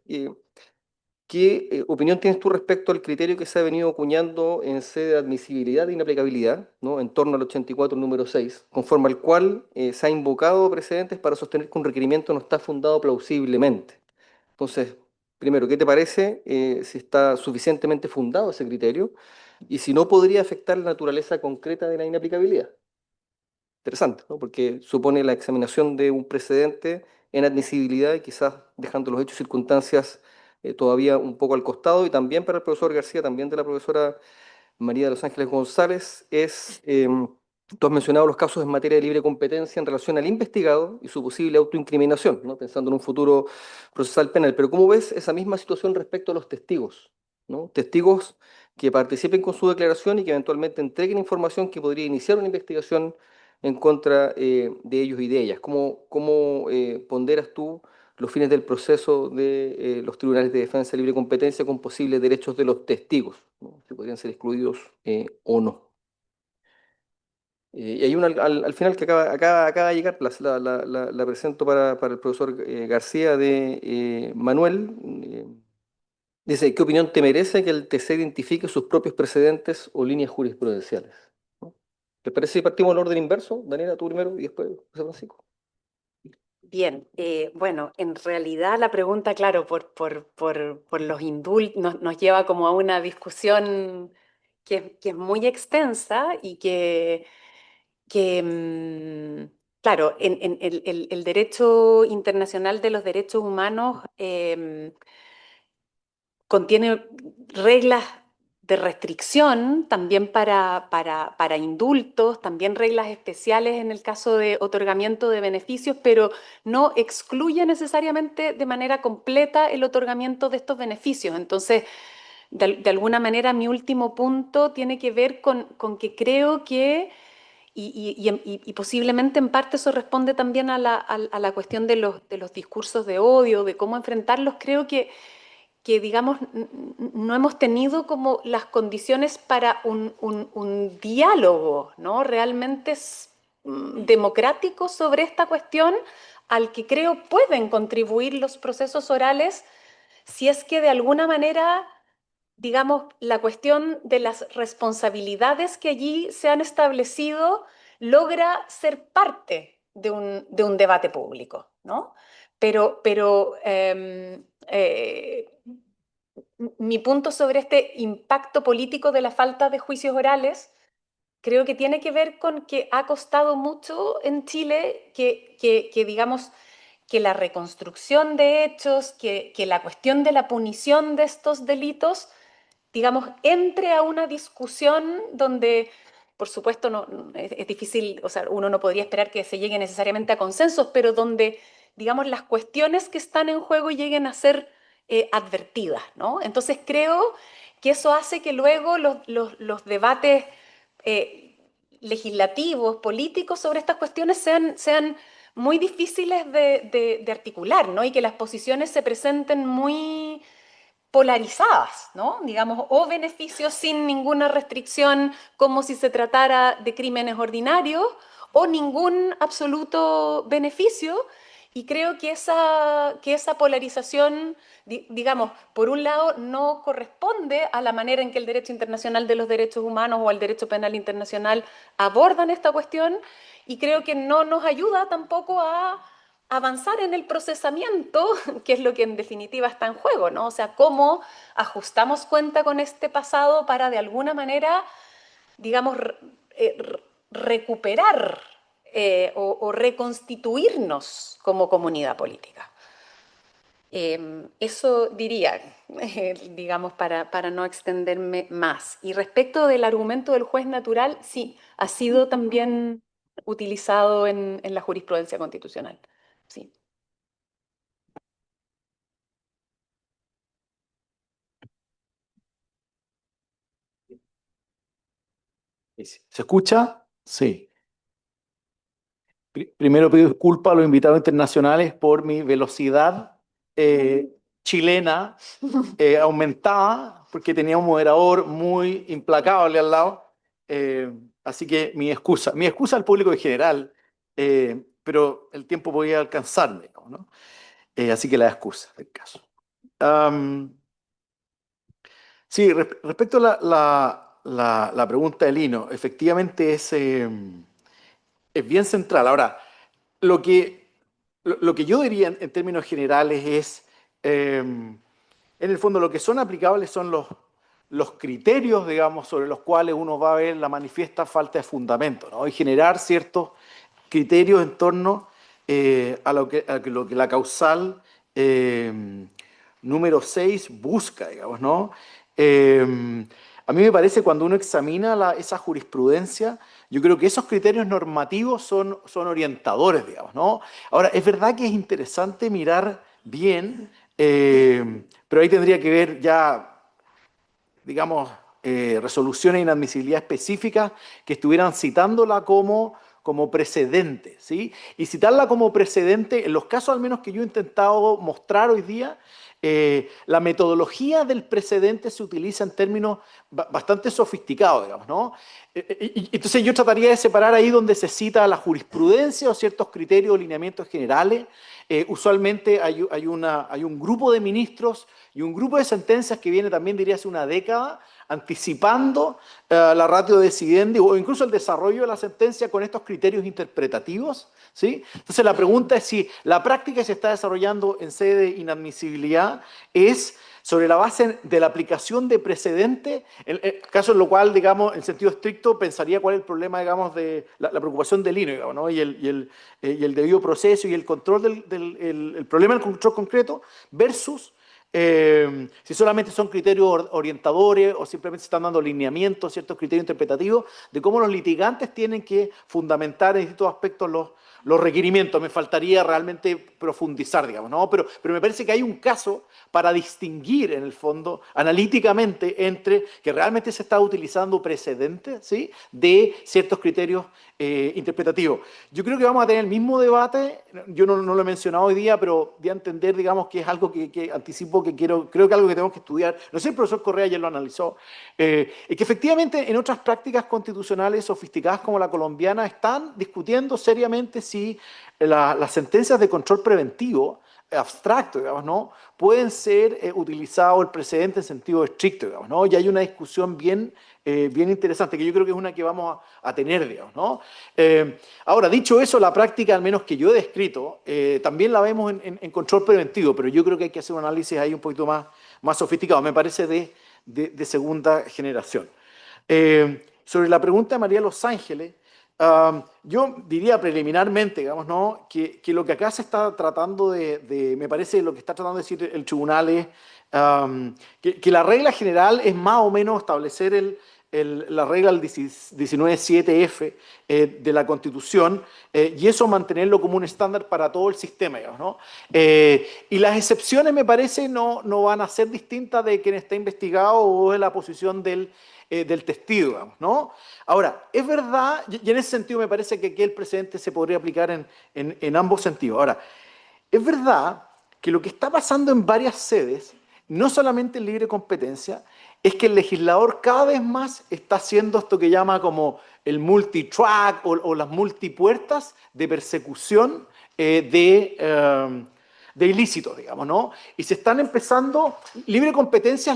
Speaker 2: ¿qué opinión tienes tú respecto al criterio que se ha venido acuñando en sede de admisibilidad e inaplicabilidad, ¿no?, en torno al 84, número 6, conforme al cual se ha invocado precedentes para sostener que un requerimiento no está fundado plausiblemente? Entonces, primero, ¿qué te parece si está suficientemente fundado ese criterio y si no podría afectar la naturaleza concreta de la inaplicabilidad? Interesante, ¿no?, porque supone la examinación de un precedente en admisibilidad y quizás dejando los hechos y circunstancias todavía un poco al costado. Y también para el profesor García, también de la profesora María de Los Ángeles González, tú has mencionado los casos en materia de libre competencia en relación al investigado y su posible autoincriminación, ¿no?, pensando en un futuro procesal penal. Pero ¿cómo ves esa misma situación respecto a los testigos, ¿no? Testigos que participen con su declaración y que eventualmente entreguen información que podría iniciar una investigación en contra de ellos y de ellas. ¿Cómo ponderas tú los fines del proceso de los tribunales de defensa de libre competencia con posibles derechos de los testigos, ¿no?, si podrían ser excluidos o no? Y hay una al final que acaba de llegar, la presento para el profesor García de Manuel. Dice, ¿qué opinión te merece que el TC identifique sus propios precedentes o líneas jurisprudenciales? ¿No? ¿Te parece si partimos al orden inverso? Daniela, tú primero y después José Francisco.
Speaker 4: Bien, bueno, en realidad la pregunta, claro, por los indultos nos lleva como a una discusión que es muy extensa y claro, en el derecho internacional de los derechos humanos contiene reglas de restricción también para indultos, también reglas especiales en el caso de otorgamiento de beneficios, pero no excluye necesariamente de manera completa el otorgamiento de estos beneficios. Entonces, de alguna manera, mi último punto tiene que ver con que creo que, y posiblemente en parte eso responde también a la cuestión de los discursos de odio, de cómo enfrentarlos, creo que digamos, no hemos tenido como las condiciones para un diálogo, ¿no?, realmente democrático sobre esta cuestión al que creo pueden contribuir los procesos orales si es que de alguna manera, digamos, la cuestión de las responsabilidades que allí se han establecido logra ser parte de un debate público, ¿no? Pero mi punto sobre este impacto político de la falta de juicios orales creo que tiene que ver con que ha costado mucho en Chile que digamos, que la reconstrucción de hechos, que la cuestión de la punición de estos delitos, digamos, entre a una discusión donde, por supuesto, es difícil, o sea, uno no podría esperar que se llegue necesariamente a consensos, pero donde, digamos, las cuestiones que están en juego lleguen a ser advertidas, ¿no? Entonces creo que eso hace que luego los debates legislativos, políticos sobre estas cuestiones sean muy difíciles de articular, ¿no? Y que las posiciones se presenten muy polarizadas, ¿no? Digamos, o beneficios sin ninguna restricción, como si se tratara de crímenes ordinarios, o ningún absoluto beneficio. Y creo que esa polarización, digamos, por un lado, no corresponde a la manera en que el derecho internacional de los derechos humanos o el derecho penal internacional abordan esta cuestión, y creo que no nos ayuda tampoco a avanzar en el procesamiento, que es lo que en definitiva está en juego, ¿no? O sea, cómo ajustamos cuenta con este pasado para de alguna manera, digamos, recuperar o reconstituirnos como comunidad política. Eso diría, digamos, para no extenderme más. Y respecto del argumento del juez natural, sí, ha sido también utilizado en la jurisprudencia constitucional. Sí.
Speaker 3: ¿Se escucha? Sí. Primero pido disculpas a los invitados internacionales por mi velocidad chilena aumentada, porque tenía un moderador muy implacable al lado. Así que mi excusa al público en general, pero el tiempo podía alcanzarme, ¿no? Así que la excusa del caso. Sí, respecto a la pregunta de Lino, efectivamente es bien central. Ahora, lo que, lo que yo diría en términos generales es, en el fondo, lo que son aplicables son los criterios, digamos, sobre los cuales uno va a ver la manifiesta falta de fundamento, ¿no? Y generar ciertos criterios en torno lo que la causal número 6 busca, digamos, ¿no? A mí me parece cuando uno examina esa jurisprudencia, yo creo que esos criterios normativos son orientadores, digamos, ¿no? Ahora, es verdad que es interesante mirar bien, pero ahí tendría que ver ya, digamos, resoluciones de inadmisibilidad específicas que estuvieran citándola como precedente, ¿sí? Y citarla como precedente, en los casos al menos que yo he intentado mostrar hoy día, la metodología del precedente se utiliza en términos bastante sofisticados, digamos, ¿no? Entonces yo trataría de separar ahí donde se cita la jurisprudencia o ciertos criterios o lineamientos generales. Usualmente hay un grupo de ministros y un grupo de sentencias que viene también, diría, hace una década, anticipando la ratio decidendi o incluso el desarrollo de la sentencia con estos criterios interpretativos, ¿sí? Entonces la pregunta es si la práctica que se está desarrollando en sede de inadmisibilidad es sobre la base de la aplicación de precedente, caso en lo cual, digamos, en sentido estricto, pensaría cuál es el problema, digamos, de la preocupación del INE, digamos, ¿no? Y el debido proceso y el control el problema del control concreto versus si solamente son criterios orientadores o simplemente se están dando lineamientos, ciertos criterios interpretativos de cómo los litigantes tienen que fundamentar en distintos aspectos los requerimientos. Me faltaría realmente profundizar, digamos, ¿no? Pero me parece que hay un caso para distinguir, en el fondo, analíticamente, entre que realmente se está utilizando precedentes, ¿sí?, de ciertos criterios interpretativos. Yo creo que vamos a tener el mismo debate, yo no lo he mencionado hoy día, pero de entender, digamos, que es algo que anticipo que creo que es algo que tenemos que estudiar. No sé, el profesor Correa ayer lo analizó, y que efectivamente en otras prácticas constitucionales sofisticadas como la colombiana están discutiendo seriamente si las sentencias de control preventivo abstracto, digamos, ¿no?, pueden ser utilizados el precedente en sentido estricto, digamos, ¿no? Y hay una discusión bien interesante, que yo creo que es una que vamos a tener, digamos, ¿no? Ahora, dicho eso, la práctica, al menos que yo he descrito, también la vemos en control preventivo, pero yo creo que hay que hacer un análisis ahí un poquito más sofisticado, me parece de segunda generación. Sobre la pregunta de María Los Ángeles, yo diría preliminarmente, digamos, ¿no?, que lo que acá se está tratando me parece lo que está tratando de decir el tribunal es que la regla general es más o menos establecer la regla del 19.7F de la Constitución, y eso mantenerlo como un estándar para todo el sistema, digamos, ¿no? Y las excepciones, me parece, no van a ser distintas de quien está investigado o de la posición del testigo, digamos, ¿no? Ahora, es verdad, y en ese sentido me parece que aquí el precedente se podría aplicar en ambos sentidos. Ahora, es verdad que lo que está pasando en varias sedes, no solamente en libre competencia, es que el legislador cada vez más está haciendo esto que llama como el multitrack o las multipuertas de persecución de ilícitos, digamos, ¿no? Y se están empezando, libre competencia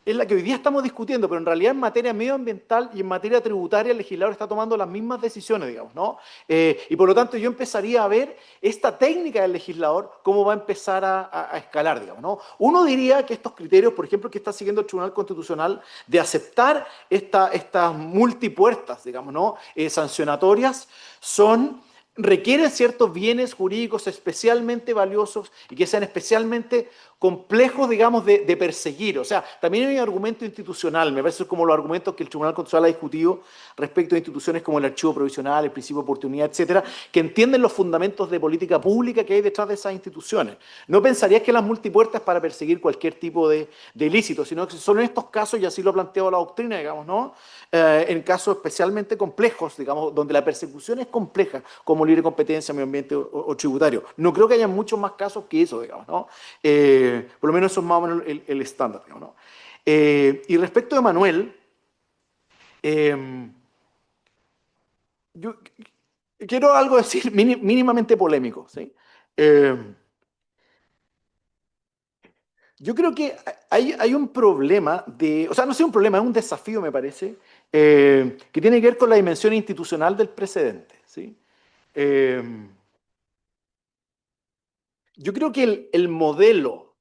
Speaker 3: es la que hoy día estamos discutiendo, pero en realidad en materia medioambiental y en materia tributaria el legislador está tomando las mismas decisiones, digamos, ¿no? Y por lo tanto yo empezaría a ver esta técnica del legislador cómo va a empezar a escalar, digamos, ¿no? Uno diría que estos criterios, por ejemplo, que está siguiendo el Tribunal Constitucional de aceptar estas multipuertas, digamos, ¿no? Sancionatorias, requieren ciertos bienes jurídicos especialmente valiosos y que sean especialmente complejos, digamos, de perseguir. O sea, también hay un argumento institucional, me parece como los argumentos que el Tribunal Constitucional ha discutido respecto a instituciones como el archivo provisional, el principio de oportunidad, etcétera, que entienden los fundamentos de política pública que hay detrás de esas instituciones. No pensarías que las multipuertas para perseguir cualquier tipo de ilícito, sino que son en estos casos, y así lo ha planteado la doctrina, digamos, ¿no? En casos especialmente complejos, digamos, donde la persecución es compleja, como libre competencia, medio ambiente o tributario. No creo que haya muchos más casos que eso, digamos, ¿no? Por lo menos eso es más o menos el estándar, digamos, ¿no? Y respecto de Manuel, yo quiero algo decir mínimamente polémico, ¿sí? Yo creo que hay un problema o sea, no es un problema, es un desafío, me parece, que tiene que ver con la dimensión institucional del precedente, ¿sí? Yo creo que el modelo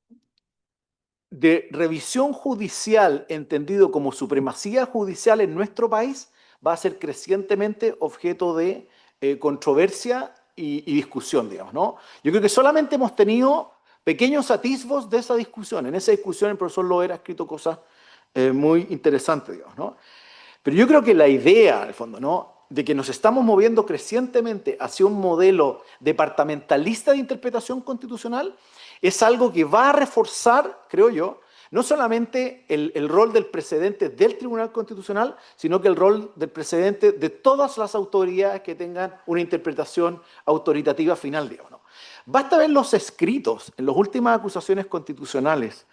Speaker 3: de revisión judicial entendido como supremacía judicial en nuestro país va a ser crecientemente objeto de controversia y discusión, digamos, ¿no? Yo creo que solamente hemos tenido pequeños atisbos de esa discusión. En esa discusión el profesor Loera ha escrito cosas muy interesantes, digamos, ¿no? Pero yo creo que la idea, al fondo, ¿no?, de que nos estamos moviendo crecientemente hacia un modelo departamentalista de interpretación constitucional es algo que va a reforzar, creo yo, no solamente el rol del precedente del Tribunal Constitucional, sino que el rol del precedente de todas las autoridades que tengan una interpretación autoritativa final, digamos, ¿no? Basta ver los escritos en las últimas acusaciones constitucionales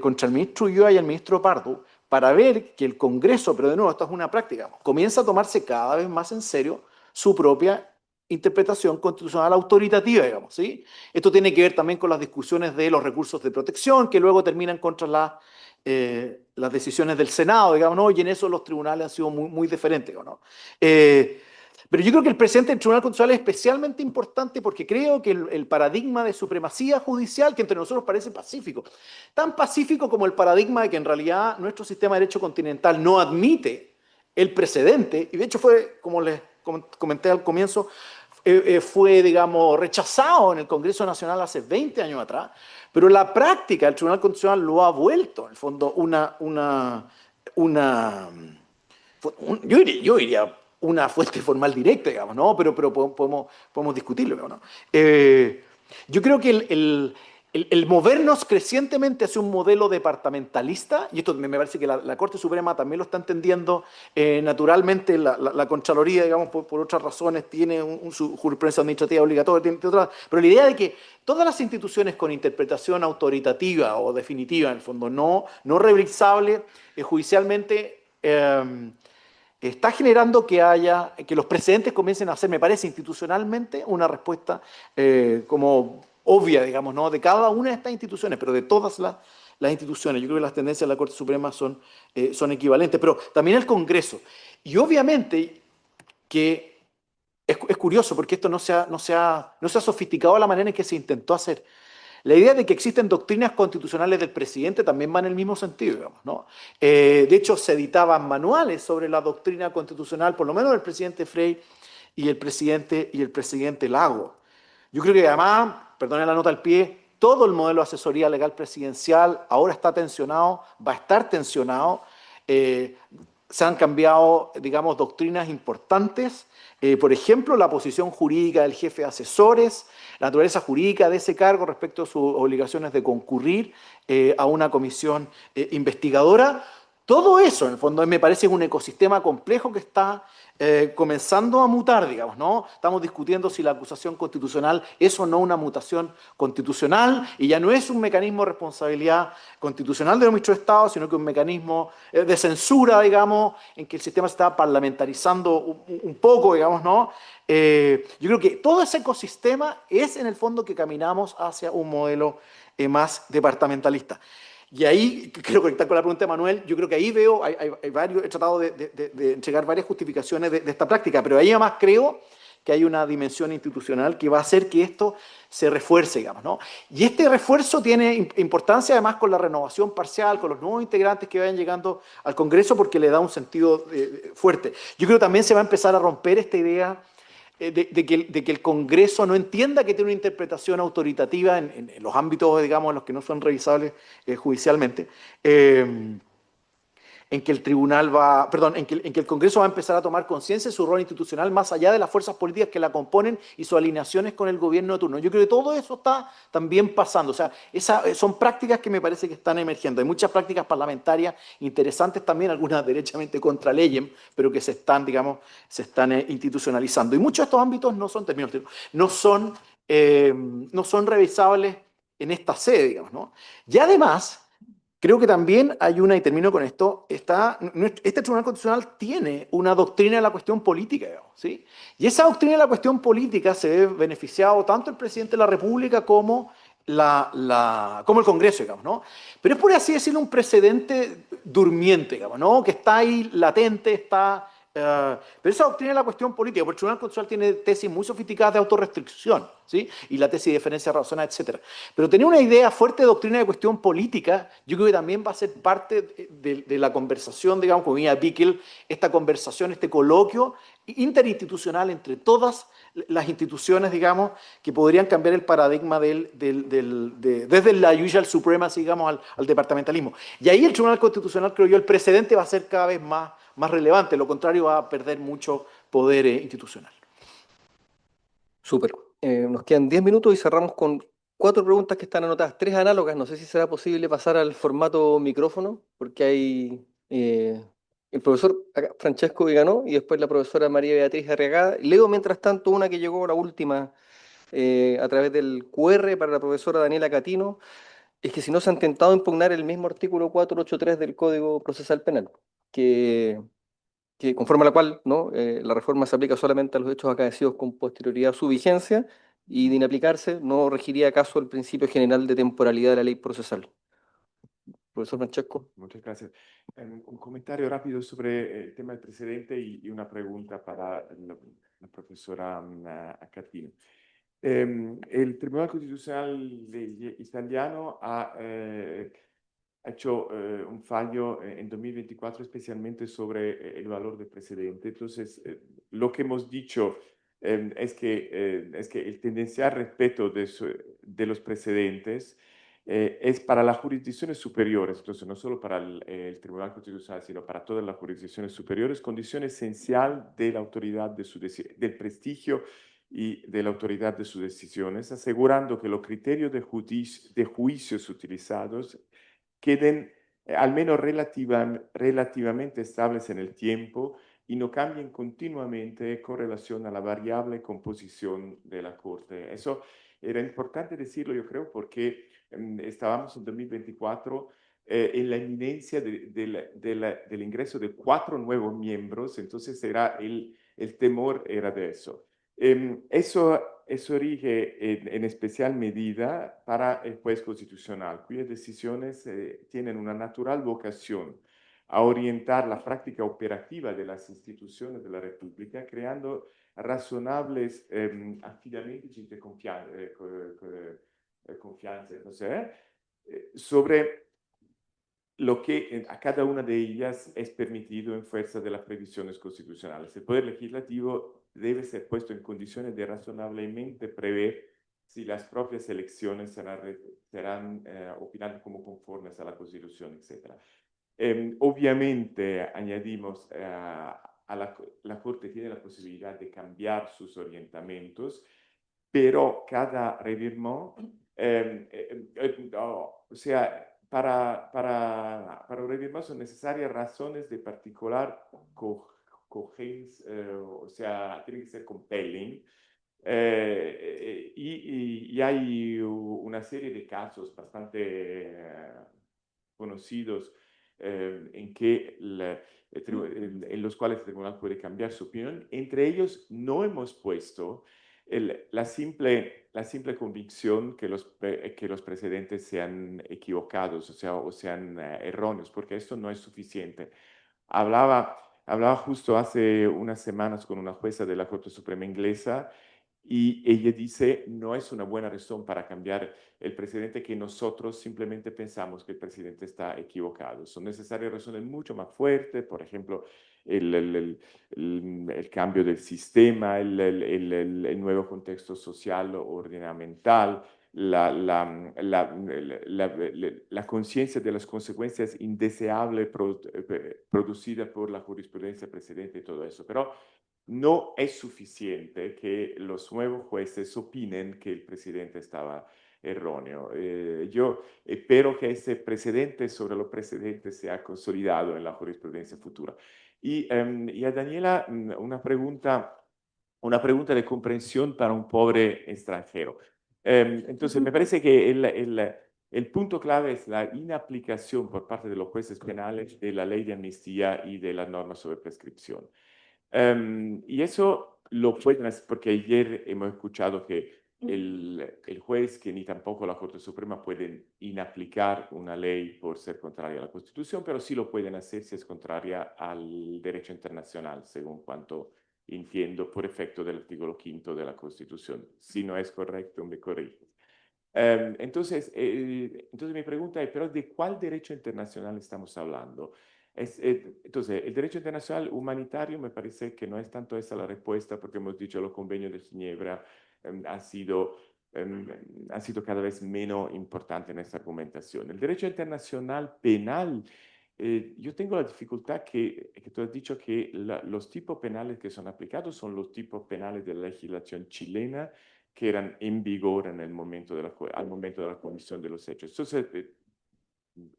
Speaker 3: contra el ministro Ulloa y el ministro Pardo, para ver que el Congreso, pero de nuevo, esto es una práctica, comienza a tomarse cada vez más en serio su propia interpretación constitucional autoritativa, digamos, ¿sí? Esto tiene que ver también con las discusiones de los recursos de protección, que luego terminan contra las decisiones del Senado, digamos, ¿no? Y en eso los tribunales han sido muy, muy diferentes, digamos, ¿no? Pero yo creo que el presidente del Tribunal Constitucional es especialmente importante porque creo que el paradigma de supremacía judicial, que entre nosotros parece pacífico, tan pacífico como el paradigma de que en realidad nuestro sistema de derecho continental no admite el precedente, y de hecho fue, como les comenté al comienzo, fue, digamos, rechazado en el Congreso Nacional hace 20 años atrás, pero la práctica del Tribunal Constitucional lo ha vuelto, en el fondo, yo diría una fuente formal directa, digamos, ¿no? Pero podemos discutirlo, ¿no? Yo creo que el movernos crecientemente hacia un modelo departamentalista, y esto me parece que la Corte Suprema también lo está entendiendo, naturalmente la Contraloría, digamos, por otras razones, tiene su jurisprudencia administrativa obligatoria, pero la idea de que todas las instituciones con interpretación autoritativa o definitiva, en el fondo, no revisable judicialmente, está generando que los precedentes comiencen a hacer, me parece, institucionalmente una respuesta como obvia, digamos, ¿no?, de cada una de estas instituciones, pero de todas las instituciones. Yo creo que las tendencias de la Corte Suprema son equivalentes, pero también el Congreso. Y obviamente que es curioso porque esto no se ha sofisticado de la manera en que se intentó hacer. La idea de que existen doctrinas constitucionales del presidente también va en el mismo sentido, digamos, ¿no? De hecho, se editaban manuales sobre la doctrina constitucional, por lo menos del presidente Frey y el presidente Lago. Yo creo que además, perdone la nota al pie, todo el modelo de asesoría legal presidencial ahora está tensionado, va a estar tensionado. Se han cambiado, digamos, doctrinas importantes. Por ejemplo, la posición jurídica del jefe de asesores, la naturaleza jurídica de ese cargo respecto a sus obligaciones de concurrir a una comisión investigadora. Todo eso, en el fondo, me parece un ecosistema complejo que está comenzando a mutar, digamos, ¿no? Estamos discutiendo si la acusación constitucional es o no una mutación constitucional y ya no es un mecanismo de responsabilidad constitucional de los ministros de Estado, sino que un mecanismo de censura, digamos, en que el sistema se está parlamentarizando un poco, digamos, ¿no? Yo creo que todo ese ecosistema es en el fondo que caminamos hacia un modelo más departamentalista. Y ahí, creo que está con la pregunta de Manuel, yo creo que ahí veo, hay varios, he tratado de entregar varias justificaciones de esta práctica, pero ahí además creo que hay una dimensión institucional que va a hacer que esto se refuerce, digamos, ¿no? Y este refuerzo tiene importancia además con la renovación parcial, con los nuevos integrantes que vayan llegando al Congreso, porque le da un sentido fuerte. Yo creo que también se va a empezar a romper esta idea de que el Congreso no entienda que tiene una interpretación autoritativa en los ámbitos, digamos, en los que no son revisables judicialmente, en que el tribunal va, perdón, en que el Congreso va a empezar a tomar conciencia de su rol institucional más allá de las fuerzas políticas que la componen y sus alineaciones con el gobierno de turno. Yo creo que todo eso está también pasando. O sea, son prácticas que me parece que están emergiendo. Hay muchas prácticas parlamentarias interesantes también, algunas derechamente contra leyes, pero que se están, digamos, institucionalizando. Y muchos de estos ámbitos no son, no son revisables en esta sede, digamos, ¿no? Y además, creo que también hay una, y termino con esto, este Tribunal Constitucional tiene una doctrina de la cuestión política, digamos, ¿sí? Y esa doctrina de la cuestión política se ve beneficiado tanto el presidente de la República como como el Congreso, digamos, ¿no? Pero es por así decirlo un precedente durmiente, digamos, ¿no? Que está ahí latente, pero esa doctrina de la cuestión política, porque el Tribunal Constitucional tiene tesis muy sofisticadas de autorrestricción, ¿sí? Y la tesis de diferencia razonada, etc. Pero tener una idea fuerte de doctrina de cuestión política, yo creo que también va a ser parte de la conversación, digamos, como decía Bickel, esta conversación, este coloquio interinstitucional entre todas las instituciones, digamos, que podrían cambiar el paradigma desde la usual supremacy, digamos, al departamentalismo. Y ahí el Tribunal Constitucional, creo yo, el precedente va a ser cada vez más relevante, lo contrario va a perder mucho poder institucional.
Speaker 2: Súper. Nos quedan 10 minutos y cerramos con 4 preguntas que están anotadas, 3 análogas. No sé si será posible pasar al formato micrófono, porque hay el profesor Francesco Viganó y después la profesora María Beatriz Arriagada. Leo mientras tanto una que llegó, la última, a través del QR para la profesora Daniela Catino. Es que si no se han intentado impugnar el mismo artículo 483 del Código Procesal Penal, que conforme a la cual, ¿no? La reforma se aplica solamente a los hechos acaecidos con posterioridad a su vigencia y de inaplicarse no regiría acaso el principio general de temporalidad de la ley procesal. Profesor Francesco.
Speaker 5: Muchas gracias. Un comentario rápido sobre el tema del precedente y una pregunta para la profesora Catino. El Tribunal Constitucional italiano ha hecho un fallo en 2024 especialmente sobre el valor del precedente. Entonces, lo que hemos dicho es que el tendencial respeto de los precedentes es para las jurisdicciones superiores, entonces no solo para el Tribunal Constitucional, sino para todas las jurisdicciones superiores, condición esencial de la autoridad del prestigio y de la autoridad de sus decisiones, asegurando que los criterios de juicios utilizados queden al menos relativamente estables en el tiempo y no cambien continuamente con relación a la variable composición de la Corte. Eso era importante decirlo, yo creo, porque estábamos en 2024 en la inminencia del ingreso de 4 nuevos miembros, entonces el temor era de eso. Eso rige en especial medida para el juez constitucional, cuyas decisiones tienen una natural vocación a orientar la práctica operativa de las instituciones de la República, creando razonables affidamenti de confianza, no sé, sobre lo que a cada una de ellas es permitido en fuerza de las previsiones constitucionales. El Poder Legislativo debe ser puesto en condiciones de razonablemente prever si las propias elecciones serán opinadas como conformes a la Constitución, etc. Obviamente, añadimos, la Corte tiene la posibilidad de cambiar sus orientamientos, pero cada revirement, o sea, para un revirement son necesarias razones de particular cogencia, o sea, tienen que ser compelling. Y hay una serie de casos bastante conocidos en los cuales el tribunal puede cambiar su opinión. Entre ellos, no hemos puesto la simple convicción que los precedentes sean equivocados, o sean erróneos, porque esto no es suficiente. Hablaba justo hace unas semanas con una jueza de la Corte Suprema inglesa y ella dice, no es una buena razón para cambiar el precedente que nosotros simplemente pensamos que el presidente está equivocado. Son necesarias razones mucho más fuertes, por ejemplo, el cambio del sistema, el nuevo contexto social o ordenamental, la conciencia de las consecuencias indeseables producidas por la jurisprudencia precedente y todo eso. Pero no es suficiente que los nuevos jueces opinen que el presidente estaba erróneo. Yo espero que ese precedente sobre los precedentes sea consolidado en la jurisprudencia futura. Y a Daniela, una pregunta de comprensión para un pobre extranjero. Entonces, me parece que el punto clave es la inaplicación por parte de los jueces penales de la ley de amnistía y de las normas sobre prescripción. Y eso lo pueden hacer, porque ayer hemos escuchado que el juez, que ni tampoco la Corte Suprema pueden inaplicar una ley por ser contraria a la Constitución, pero sí lo pueden hacer si es contraria al derecho internacional, según cuanto entiendo, por efecto del artículo 5 de la Constitución. Si no es correcto, me corrige. Entonces mi pregunta es, ¿pero de cuál derecho internacional estamos hablando? Entonces, el derecho internacional humanitario me parece que no es tanto esa la respuesta, porque hemos dicho los convenios de Ginebra han sido cada vez menos importante en esta argumentación. El derecho internacional penal, yo tengo la dificultad que tú has dicho que los tipos penales que son aplicados son los tipos penales de la legislación chilena que eran en vigor en el momento al momento de la comisión de los hechos. Entonces,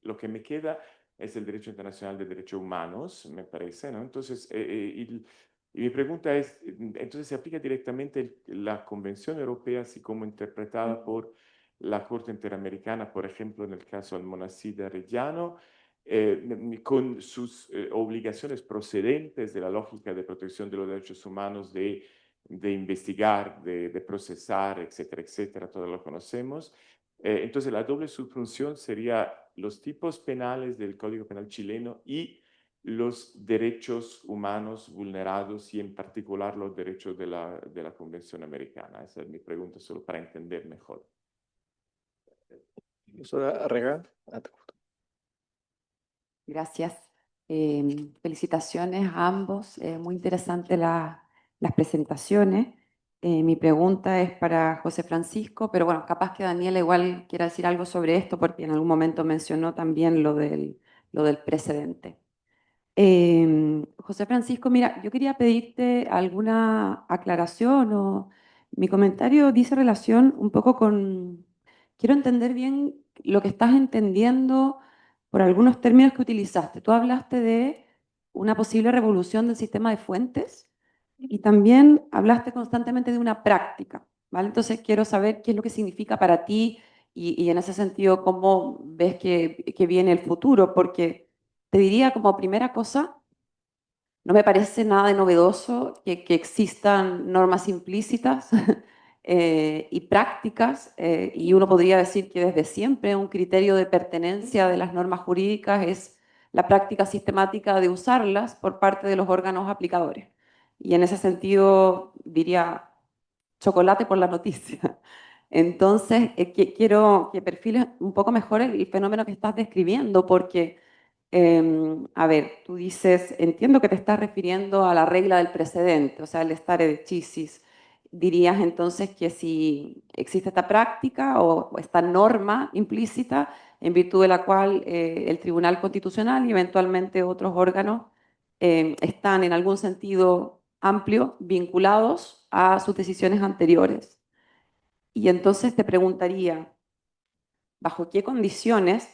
Speaker 5: lo que me queda es el derecho internacional de derechos humanos, me parece, ¿no? Entonces, y mi pregunta es, entonces, ¿se aplica directamente la Convención Europea, así como interpretada por la Corte Interamericana, por ejemplo, en el caso Almonacid Arellano, con sus obligaciones procedentes de la lógica de protección de los derechos humanos, de investigar, de procesar, etcétera, etcétera, todo lo conocemos? Entonces, la doble subfunción sería los tipos penales del Código Penal chileno y los derechos humanos vulnerados y en particular los derechos de la Convención Americana. Esa es mi pregunta, solo para entender mejor.
Speaker 2: Profesora Arrega.
Speaker 6: Gracias. Felicitaciones a ambos. Muy interesantes las presentaciones. Mi pregunta es para José Francisco, pero bueno, capaz que Daniela igual quiera decir algo sobre esto, porque en algún momento mencionó también lo del precedente. José Francisco, mira, yo quería pedirte alguna aclaración o mi comentario dice relación un poco con, quiero entender bien lo que estás entendiendo por algunos términos que utilizaste. Tú hablaste de una posible revolución del sistema de fuentes y también hablaste constantemente de una práctica, ¿vale? Entonces quiero saber qué es lo que significa para ti y en ese sentido cómo ves que viene el futuro, porque te diría como primera cosa, no me parece nada de novedoso que existan normas implícitas y prácticas, y uno podría decir que desde siempre un criterio de pertenencia de las normas jurídicas es la práctica sistemática de usarlas por parte de los órganos aplicadores. Y en ese sentido diría chocolate por la noticia. Entonces, quiero que perfiles un poco mejor el fenómeno que estás describiendo, porque a ver, tú dices, entiendo que te estás refiriendo a la regla del precedente, o sea, el stare decisis, dirías entonces que si existe esta práctica o esta norma implícita en virtud de la cual el Tribunal Constitucional y eventualmente otros órganos están en algún sentido amplio vinculados a sus decisiones anteriores. Y entonces te preguntaría, ¿bajo qué condiciones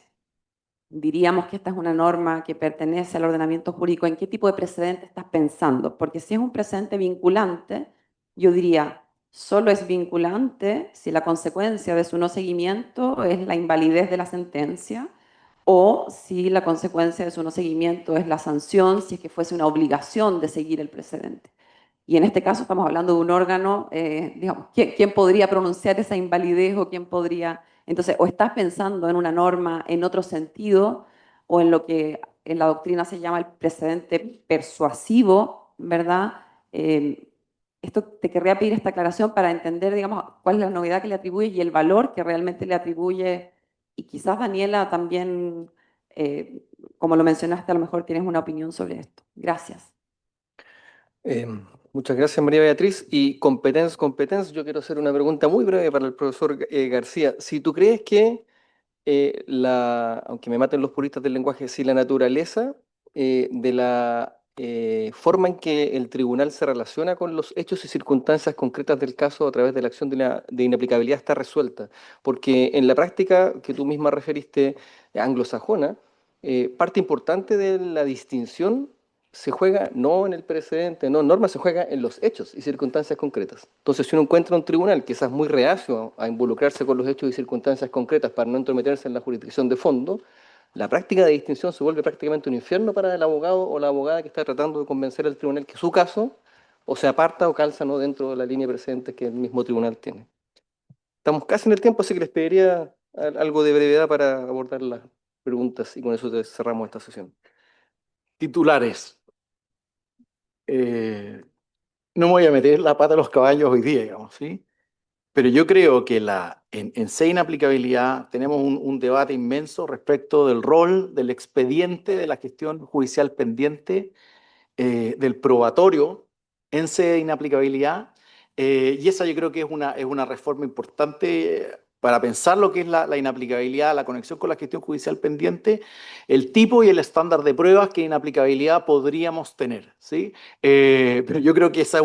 Speaker 6: diríamos que esta es una norma que pertenece al ordenamiento jurídico? ¿En qué tipo de precedente estás pensando? Porque si es un precedente vinculante, yo diría, solo es vinculante si la consecuencia de su no seguimiento es la invalidez de la sentencia o si la consecuencia de su no seguimiento es la sanción, si es que fuese una obligación de seguir el precedente. Y en este caso estamos hablando de un órgano, digamos, ¿quién podría pronunciar esa invalidez o quién podría? Entonces, o estás pensando en una norma en otro sentido, o en lo que en la doctrina se llama el precedente persuasivo, ¿verdad? Esto te querría pedir esta aclaración para entender, digamos, cuál es la novedad que le atribuye y el valor que realmente le atribuye. Y quizás, Daniela, también, como lo mencionaste, a lo mejor tienes una opinión sobre esto. Gracias.
Speaker 2: Eh, Muchas gracias, María Beatriz. Y competencia, yo quiero hacer una pregunta muy breve para el profesor García. Si tú crees que aunque me maten los puristas del lenguaje, si la naturaleza de la forma en que el tribunal se relaciona con los hechos y circunstancias concretas del caso a través de la acción de inaplicabilidad está resuelta, porque en la práctica que tú misma referiste anglosajona, parte importante de la distinción se juega no en el precedente, no en norma, se juega en los hechos y circunstancias concretas. Entonces, si uno encuentra un tribunal quizás muy reacio a involucrarse con los hechos y circunstancias concretas para no entrometerse en la jurisdicción de fondo, la práctica de distinción se vuelve prácticamente un infierno para el abogado o la abogada que está tratando de convencer al tribunal que su caso o se aparta o calza no dentro de la línea precedente que el mismo tribunal tiene. Estamos casi en el tiempo, así que les pediría algo de brevedad para abordar las preguntas y con eso cerramos esta sesión.
Speaker 3: Titulares. No me voy a meter la pata a los caballos hoy día, digamos, ¿sí? Pero yo creo que en C inaplicabilidad tenemos un debate inmenso respecto del rol del expediente de la gestión judicial pendiente, del probatorio en C de inaplicabilidad, y esa yo creo que es una reforma importante para pensar lo que es la inaplicabilidad, la conexión con la gestión judicial pendiente, el tipo y el estándar de pruebas que inaplicabilidad podríamos tener, ¿sí? Pero yo creo que esa es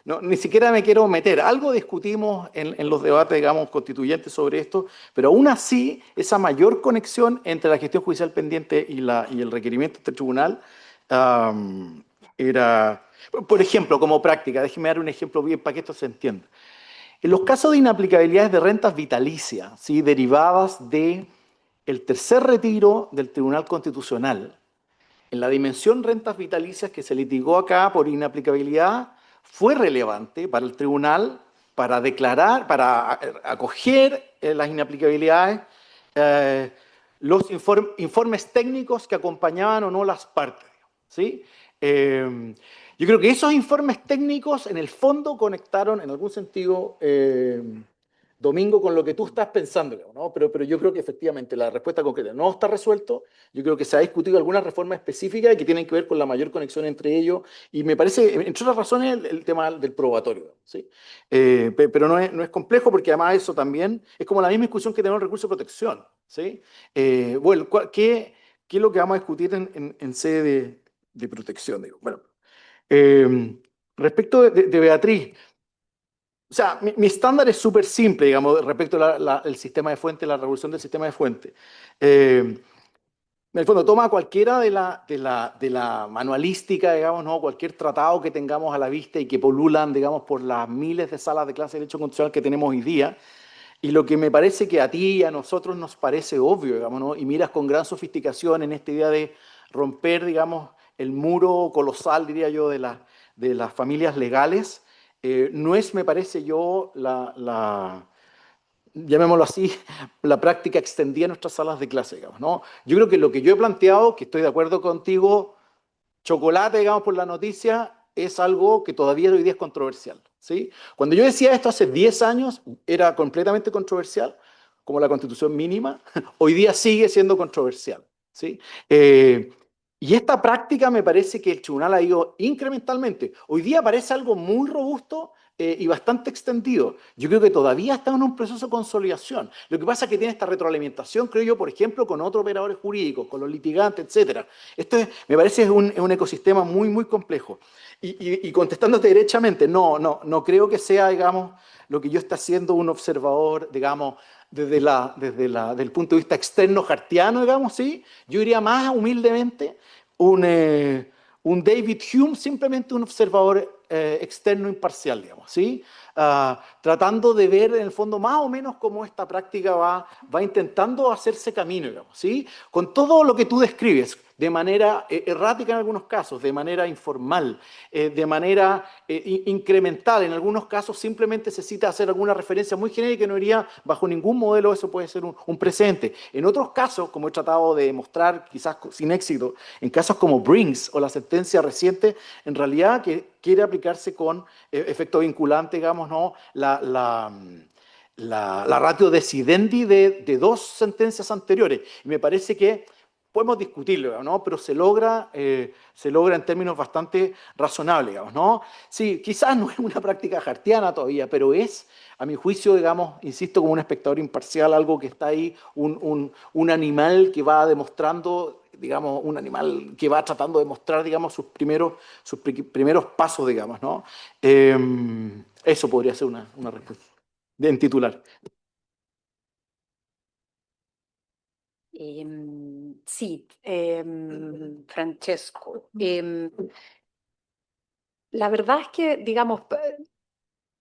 Speaker 3: no, ni siquiera me quiero meter. Algo discutimos en los debates, digamos, constituyentes sobre esto, pero aún así, esa mayor conexión entre la gestión judicial pendiente y el requerimiento de este tribunal era, por ejemplo, como práctica, déjeme dar un ejemplo bien para que esto se entienda. En los casos de inaplicabilidades de rentas vitalicias, ¿sí?, derivadas del tercer retiro del Tribunal Constitucional, en la dimensión rentas vitalicias que se litigó acá por inaplicabilidad, fue relevante para el tribunal para declarar, para acoger las inaplicabilidades, los informes técnicos que acompañaban o no las partes, ¿sí? Yo creo que esos informes técnicos en el fondo conectaron en algún sentido, Domingo, con lo que tú estás pensando, ¿no? Pero yo creo que efectivamente la respuesta concreta no está resuelto. Yo creo que se ha discutido algunas reformas específicas que tienen que ver con la mayor conexión entre ellos y me parece, entre otras razones, el tema del probatorio, ¿sí? Pero no es complejo porque además eso también es como la misma discusión que tenemos el recurso de protección, ¿sí? Bueno, ¿qué es lo que vamos a discutir en sede de protección? Digo? Bueno, respecto de Beatriz, o sea, mi estándar es súper simple, digamos, respecto al sistema de fuente, la revolución del sistema de fuente. En el fondo, toma cualquiera de la manualística, digamos, ¿no? Cualquier tratado que tengamos a la vista y que polulan, digamos, por las miles de salas de clase de derecho constitucional que tenemos hoy día, y lo que me parece que a ti y a nosotros nos parece obvio, digamos, ¿no? Y miras con gran sofisticación en esta idea de romper, digamos, el muro colosal, diría yo, de las familias legales. No es, me parece yo, llamémoslo así, la práctica extendida en nuestras salas de clase, digamos, ¿no? Yo creo que lo que yo he planteado, que estoy de acuerdo contigo, chocolate, digamos, por la noticia, es algo que todavía hoy día es controversial, ¿sí? Cuando yo decía esto hace 10 años, era completamente controversial, como la Constitución mínima. Hoy día sigue siendo controversial, ¿sí? Y esta práctica me parece que el tribunal ha ido incrementalmente. Hoy día parece algo muy robusto y bastante extendido. Yo creo que todavía está en un proceso de consolidación. Lo que pasa es que tiene esta retroalimentación, creo yo, por ejemplo, con otros operadores jurídicos, con los litigantes, etcétera. Me parece es un ecosistema muy, muy complejo. Y contestándote derechamente, no creo que sea, digamos, lo que yo esté haciendo un observador, digamos, del punto de vista externo hartiano, digamos, ¿sí? Yo diría más humildemente un David Hume, simplemente un observador externo imparcial, digamos, ¿sí? Tratando de ver en el fondo más o menos cómo esta práctica va intentando hacerse camino, digamos, ¿sí? Con todo lo que tú describes, de manera errática en algunos casos, de manera informal, de manera incremental, en algunos casos simplemente se cita hacer alguna referencia muy genérica que no iría bajo ningún modelo, eso puede ser un precedente. En otros casos, como he tratado de mostrar, quizás sin éxito, en casos como Brinks o la sentencia reciente, en realidad que quiere aplicarse con efecto vinculante, digamos, ¿no? La ratio decidendi de dos sentencias anteriores. Y me parece que podemos discutirlo, ¿no? Pero se logra en términos bastante razonables, digamos, ¿no? Sí, quizás no es una práctica hartiana todavía, pero es, a mi juicio, digamos, insisto, como un espectador imparcial, algo que está ahí, un animal que va demostrando, digamos, un animal que va tratando de mostrar, digamos, sus primeros pasos, digamos, ¿no? Eso podría ser una respuesta en titular.
Speaker 4: Sí, Francesco. La verdad es que, digamos,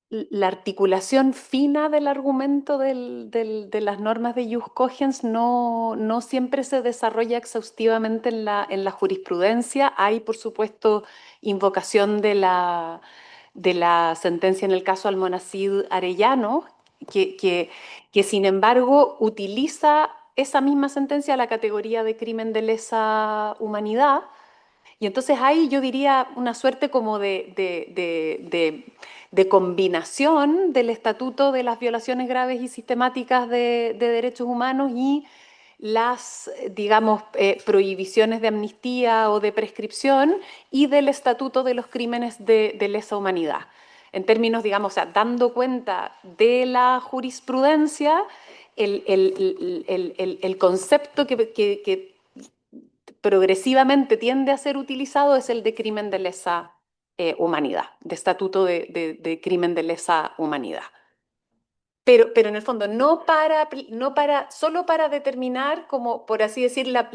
Speaker 4: la articulación fina del argumento de las normas de Jus Cogens no siempre se desarrolla exhaustivamente en la jurisprudencia. Hay, por supuesto, invocación de la sentencia en el caso Almonacid Arellano, que sin embargo utiliza esa misma sentencia a la categoría de crimen de lesa humanidad. Y entonces ahí yo diría una suerte como de combinación del Estatuto de las Violaciones Graves y Sistemáticas de Derechos Humanos y las, digamos, prohibiciones de amnistía o de prescripción y del Estatuto de los Crímenes de lesa humanidad. En términos, digamos, o sea, dando cuenta de la jurisprudencia, el concepto que progresivamente tiende a ser utilizado es el de crimen de lesa humanidad, de estatuto de crimen de lesa humanidad. Pero en el fondo, solo para determinar, como por así decir, las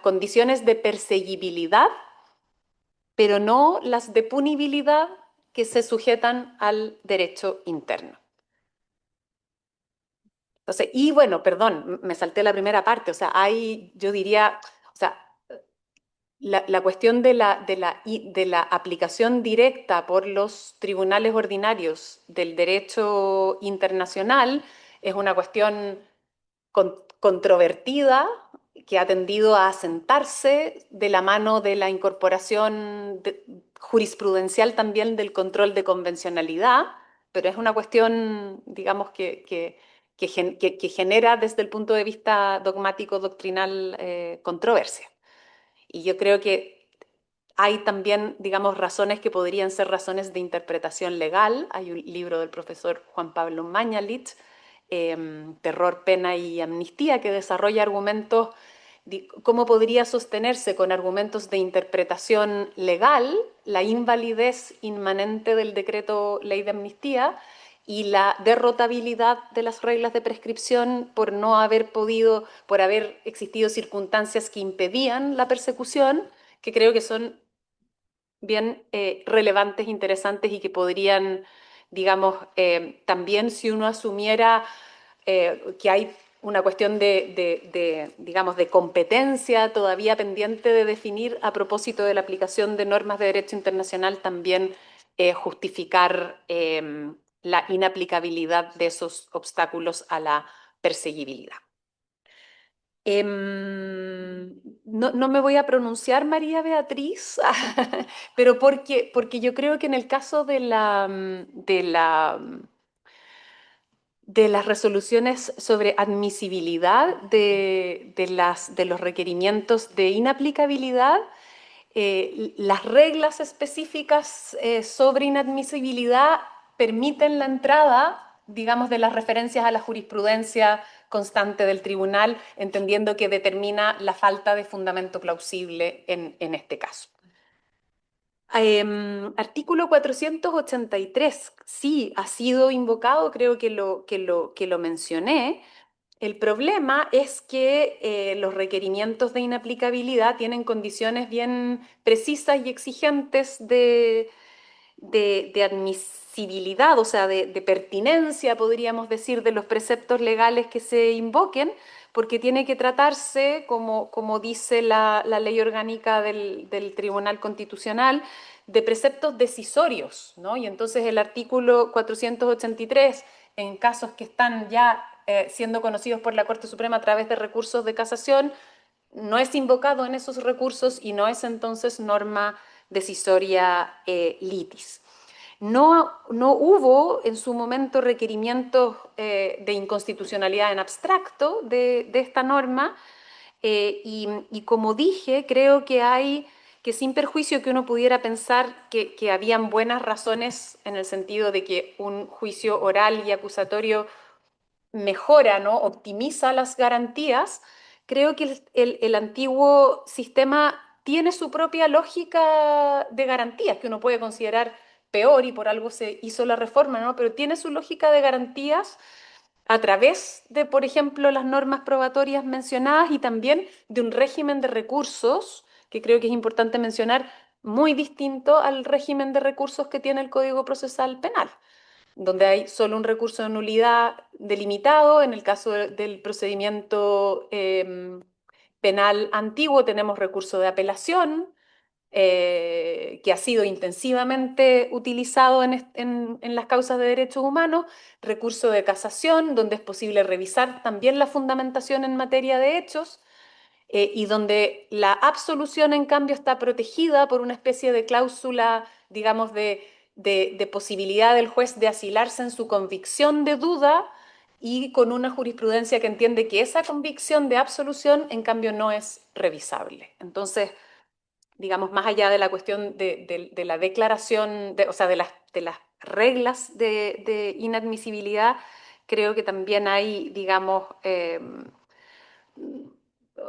Speaker 4: condiciones de perseguibilidad, pero no las de punibilidad que se sujetan al derecho interno. Entonces, y bueno, perdón, me salté la primera parte, o sea, yo diría, o sea, la cuestión de la aplicación directa por los tribunales ordinarios del derecho internacional es una cuestión controvertida que ha tendido a asentarse de la mano de la incorporación jurisprudencial también del control de convencionalidad, pero es una cuestión, digamos, que genera desde el punto de vista dogmático doctrinal controversia. Y yo creo que hay también, digamos, razones que podrían ser razones de interpretación legal. Hay un libro del profesor Juan Pablo Mañalich, Terror, Pena y Amnistía, que desarrolla argumentos de cómo podría sostenerse con argumentos de interpretación legal la invalidez inmanente del decreto ley de amnistía y la derrotabilidad de las reglas de prescripción por haber existido circunstancias que impedían la persecución, que creo que son bien relevantes, interesantes y que podrían, digamos, también si uno asumiera que hay una cuestión digamos, de competencia todavía pendiente de definir a propósito de la aplicación de normas de derecho internacional, también justificar la inaplicabilidad de esos obstáculos a la perseguibilidad. No me voy a pronunciar, María Beatriz, pero porque yo creo que en el caso de las resoluciones sobre admisibilidad de los requerimientos de inaplicabilidad, las reglas específicas sobre inadmisibilidad permiten la entrada, digamos, de las referencias a la jurisprudencia constante del tribunal, entendiendo que determina la falta de fundamento plausible en este caso. Artículo 483, sí, ha sido invocado, creo que lo mencioné. El problema es que los requerimientos de inaplicabilidad tienen condiciones bien precisas y exigentes de admisibilidad, o sea, de pertinencia, podríamos decir, de los preceptos legales que se invoquen, porque tiene que tratarse, como dice la ley orgánica del Tribunal Constitucional, de preceptos decisorios, ¿no? Y entonces el artículo 483, en casos que están ya siendo conocidos por la Corte Suprema a través de recursos de casación, no es invocado en esos recursos y no es entonces norma decisoria litis. No hubo en su momento requerimientos de inconstitucionalidad en abstracto de esta norma y como dije, creo que sin perjuicio que uno pudiera pensar que habían buenas razones en el sentido de que un juicio oral y acusatorio mejora, ¿no? Optimiza las garantías, creo que el antiguo sistema tiene su propia lógica de garantías, que uno puede considerar peor y por algo se hizo la reforma, ¿no? Pero tiene su lógica de garantías a través de, por ejemplo, las normas probatorias mencionadas y también de un régimen de recursos, que creo que es importante mencionar, muy distinto al régimen de recursos que tiene el Código Procesal Penal, donde hay solo un recurso de nulidad delimitado. En el caso del procedimiento penal antiguo tenemos recurso de apelación, que ha sido intensivamente utilizado en las causas de derechos humanos, recurso de casación, donde es posible revisar también la fundamentación en materia de hechos, y donde la absolución, en cambio, está protegida por una especie de cláusula, digamos, de posibilidad del juez de asilarse en su convicción de duda y con una jurisprudencia que entiende que esa convicción de absolución, en cambio, no es revisable. Entonces, digamos, más allá de la cuestión de la declaración, o sea, de las reglas de inadmisibilidad, creo que también hay, digamos,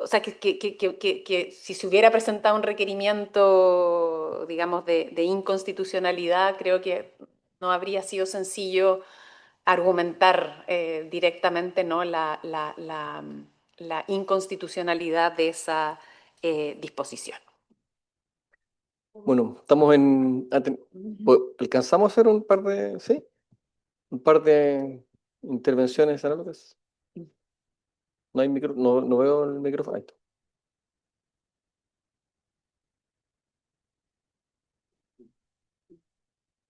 Speaker 4: o sea, que si se hubiera presentado un requerimiento, digamos, de inconstitucionalidad, creo que no habría sido sencillo argumentar directamente, ¿no? La inconstitucionalidad de esa disposición.
Speaker 2: Bueno, estamos ¿alcanzamos a hacer un par de, sí? Un par de intervenciones análogas. No hay no veo el micrófono. Ahí está.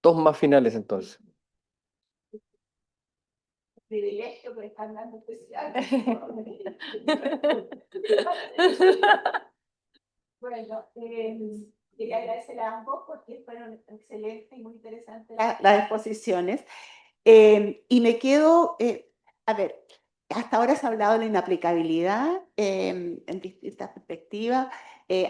Speaker 2: Dos más finales entonces.
Speaker 7: Privilegio que están dando especial. Bueno, quería agradecer a ambos porque fueron excelentes y muy interesantes las exposiciones. Y me quedo, a ver, hasta ahora se ha hablado de la inaplicabilidad en distintas perspectivas.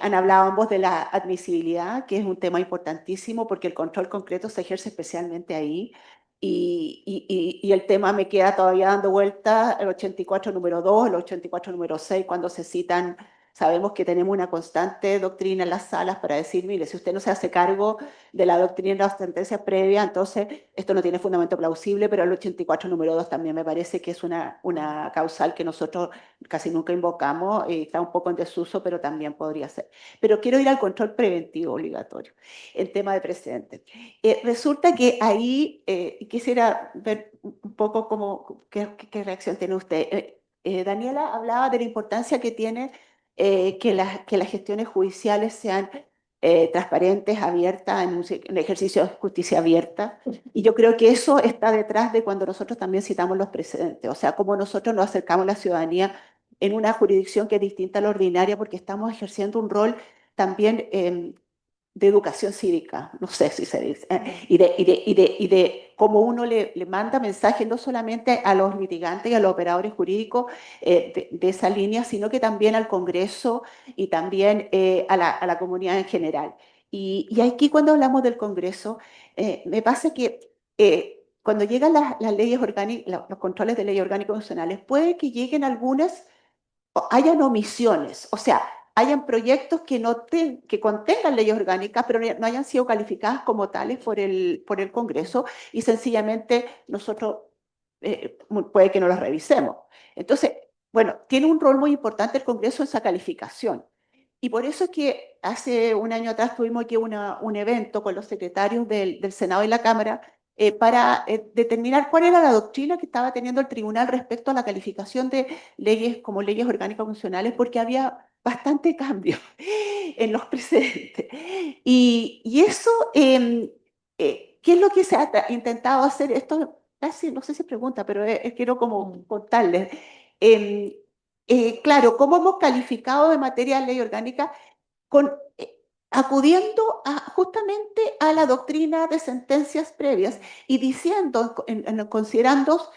Speaker 7: Han hablado ambos de la admisibilidad, que es un tema importantísimo porque el control concreto se ejerce especialmente ahí. Y el tema me queda todavía dando vuelta, el 84 número 2, el 84 número 6, cuando se citan, sabemos que tenemos una constante doctrina en las salas para decir, mire, si usted no se hace cargo de la doctrina de las sentencias previas, entonces esto no tiene fundamento plausible, pero el 84 número 2 también me parece que es una causal que nosotros casi nunca invocamos y está un poco en desuso, pero también podría ser. Pero quiero ir al control preventivo obligatorio, el tema de precedentes. Resulta que ahí quisiera ver un poco qué reacción tiene usted. Daniela hablaba de la importancia que tiene que las gestiones judiciales sean transparentes, abiertas, en un ejercicio de justicia abierta. Y yo creo que eso está detrás de cuando nosotros también citamos los precedentes, o sea, cómo nosotros nos acercamos a la ciudadanía en una jurisdicción que es distinta a la ordinaria porque estamos ejerciendo un rol también de educación cívica, no sé si se dice, y de cómo uno le manda mensajes no solamente a los litigantes y a los operadores jurídicos de esa línea, sino que también al Congreso y también a la comunidad en general. Y aquí cuando hablamos del Congreso, me pasa que cuando llegan las leyes orgánicas, los controles de leyes orgánicas constitucionales, puede que lleguen algunas, hayan omisiones, o sea, hayan proyectos que contengan leyes orgánicas, pero no hayan sido calificadas como tales por el Congreso y sencillamente nosotros puede que no las revisemos. Entonces, bueno, tiene un rol muy importante el Congreso en esa calificación. Y por eso es que hace un año atrás tuvimos aquí un evento con los secretarios del Senado y la Cámara para determinar cuál era la doctrina que estaba teniendo el tribunal respecto a la calificación de leyes como leyes orgánicas funcionales, porque había bastante cambio en los precedentes. Y eso, ¿qué es lo que se ha intentado hacer? Esto casi, no sé si pregunta, pero quiero como contarles. Claro, ¿cómo hemos calificado de materia de ley orgánica? Acudiendo justamente a la doctrina de sentencias previas y diciendo, en considerandos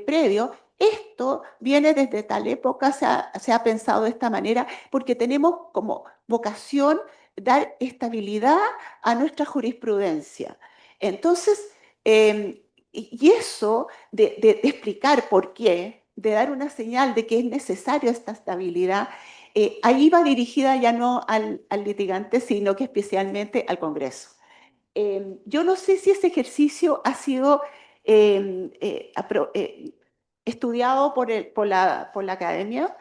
Speaker 7: previos, esto viene desde tal época, se ha pensado de esta manera, porque tenemos como vocación dar estabilidad a nuestra jurisprudencia. Entonces, y eso de explicar por qué, de dar una señal de que es necesaria esta estabilidad, ahí va dirigida ya no al litigante, sino que especialmente al Congreso. Yo no sé si ese ejercicio ha sido estudiado por la academia,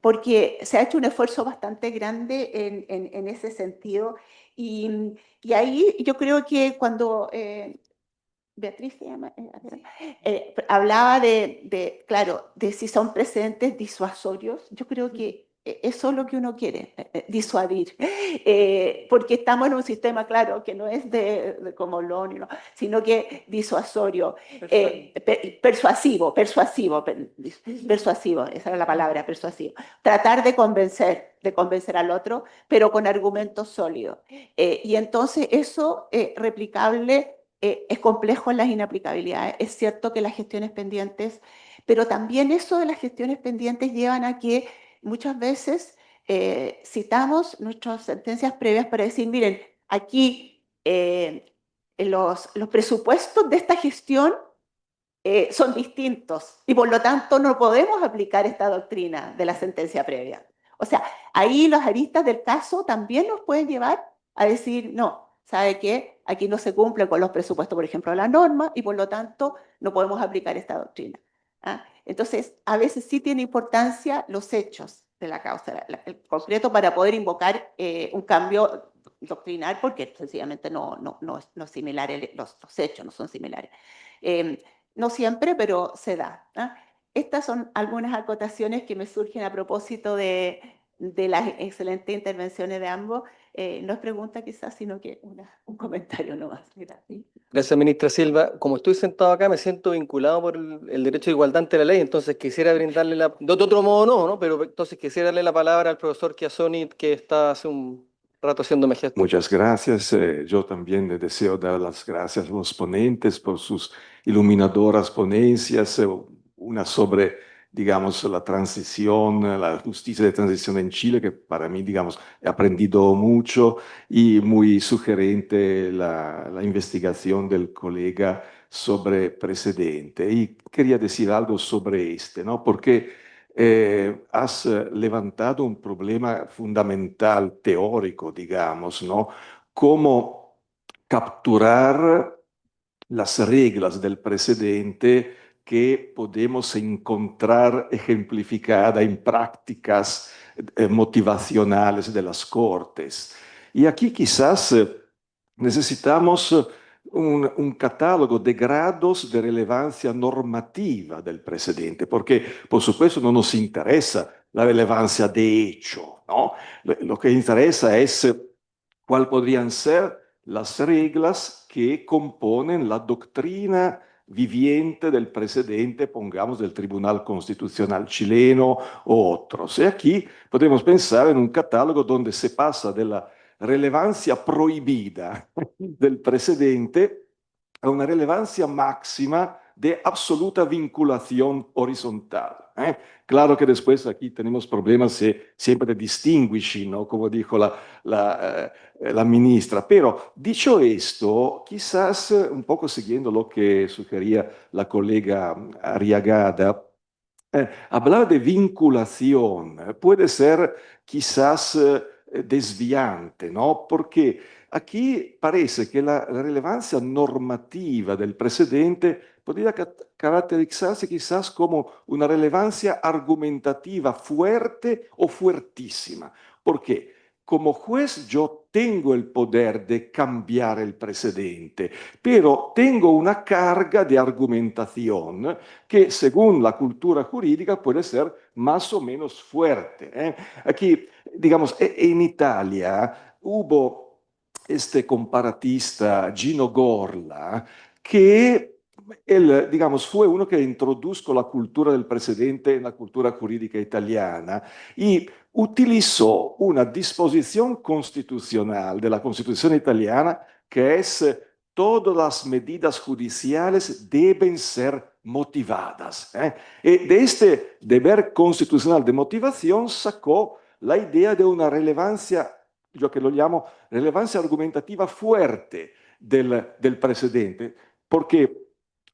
Speaker 7: porque se ha hecho un esfuerzo bastante grande en ese sentido. Y ahí yo creo que cuando Beatriz se llama, hablaba claro, de si son precedentes disuasorios. Yo creo que eso es lo que uno quiere, disuadir, porque estamos en un sistema, claro, que no es de como Lonio, sino que disuasorio, persuasivo, esa era la palabra, persuasivo. Tratar de convencer al otro, pero con argumentos sólidos. Y entonces eso replicable. Es complejo en las inaplicabilidades. Es cierto que las gestiones pendientes, pero también eso de las gestiones pendientes llevan a que muchas veces citamos nuestras sentencias previas para decir, miren, aquí los presupuestos de esta gestión son distintos y por lo tanto no podemos aplicar esta doctrina de la sentencia previa. O sea, ahí los aristas del caso también nos pueden llevar a decir, no, ¿sabe qué? Aquí no se cumple con los presupuestos, por ejemplo, de la norma y por lo tanto no podemos aplicar esta doctrina. ¿Ah? Entonces, a veces sí tiene importancia los hechos de la causa, el concreto, para poder invocar un cambio doctrinal, porque sencillamente no es similar, los hechos no son similares. No siempre, pero se da. Estas son algunas acotaciones que me surgen a propósito de las excelentes intervenciones de ambos. No es pregunta quizás, sino que un comentario nomás.
Speaker 2: Gracias, ministra Silva. Como estoy sentado acá, me siento vinculado por el derecho de igualdad ante la ley, entonces quisiera brindarle de otro modo no, pero entonces quisiera darle la palabra al profesor Chiassoni, que está hace un rato haciéndome gestos.
Speaker 5: Muchas gracias. Yo también deseo dar las gracias a los ponentes por sus iluminadoras ponencias, una sobre, digamos, la transición, la justicia de transición en Chile, que para mí, digamos, he aprendido mucho, y muy sugerente la investigación del colega sobre precedente. Y quería decir algo sobre ¿no? Porque has levantado un problema fundamental, teórico, digamos, ¿no? Cómo capturar las reglas del precedente que podemos encontrar ejemplificada en prácticas motivacionales de las cortes. Y aquí quizás necesitamos un catálogo de grados de relevancia normativa del precedente, porque por supuesto no nos interesa la relevancia de hecho, ¿no? Lo que interesa es cuáles podrían ser las reglas que componen la doctrina viviente del precedente, pongamos, del Tribunal Constitucional chileno o otros. Y aquí podemos pensar en un catálogo donde se pasa de la
Speaker 8: relevancia prohibida del precedente a una relevancia máxima de absoluta vinculación horizontal. Claro que después aquí tenemos problemas siempre de distinguishing, ¿no? Como dijo la ministra. Pero dicho esto, quizás un poco siguiendo lo que sugería la colega Arriagada, hablar de vinculación puede ser quizás desviante, ¿no? Porque aquí parece que la relevancia normativa del precedente podría caracterizarse quizás como una relevancia argumentativa fuerte o fuertísima. ¿Por qué? Como juez yo tengo el poder de cambiar el precedente, pero tengo una carga de argumentación que según la cultura jurídica puede ser más o menos fuerte. Aquí, digamos, en Italia hubo este comparatista Gino Gorla que él, digamos, fue uno que introdujo la cultura del precedente en la cultura jurídica italiana y utilizó una disposición constitucional de la Constitución italiana que es todas las medidas judiciales deben ser motivadas. Y de este deber constitucional de motivación sacó la idea de una relevancia, yo que lo llamo relevancia argumentativa fuerte del precedente, porque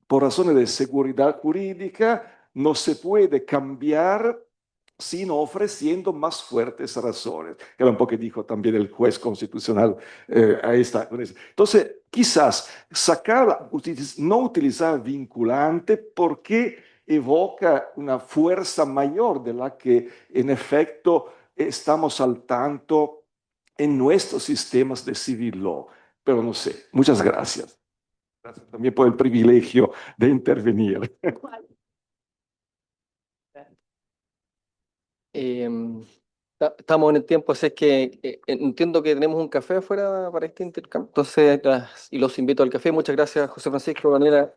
Speaker 8: por razones de seguridad jurídica no se puede cambiar sino ofreciendo más fuertes razones, que era un poco que dijo también el juez constitucional a esta. Entonces, quizás no utilizar vinculante porque evoca una fuerza mayor de la que en efecto estamos al tanto en nuestros sistemas de civil law. Pero no sé, muchas gracias. Gracias también por el privilegio de intervenir.
Speaker 2: Estamos en el tiempo, así es que entiendo que tenemos un café afuera para este intercambio. Entonces, y los invito al café. Muchas gracias, José Francisco, Daniela.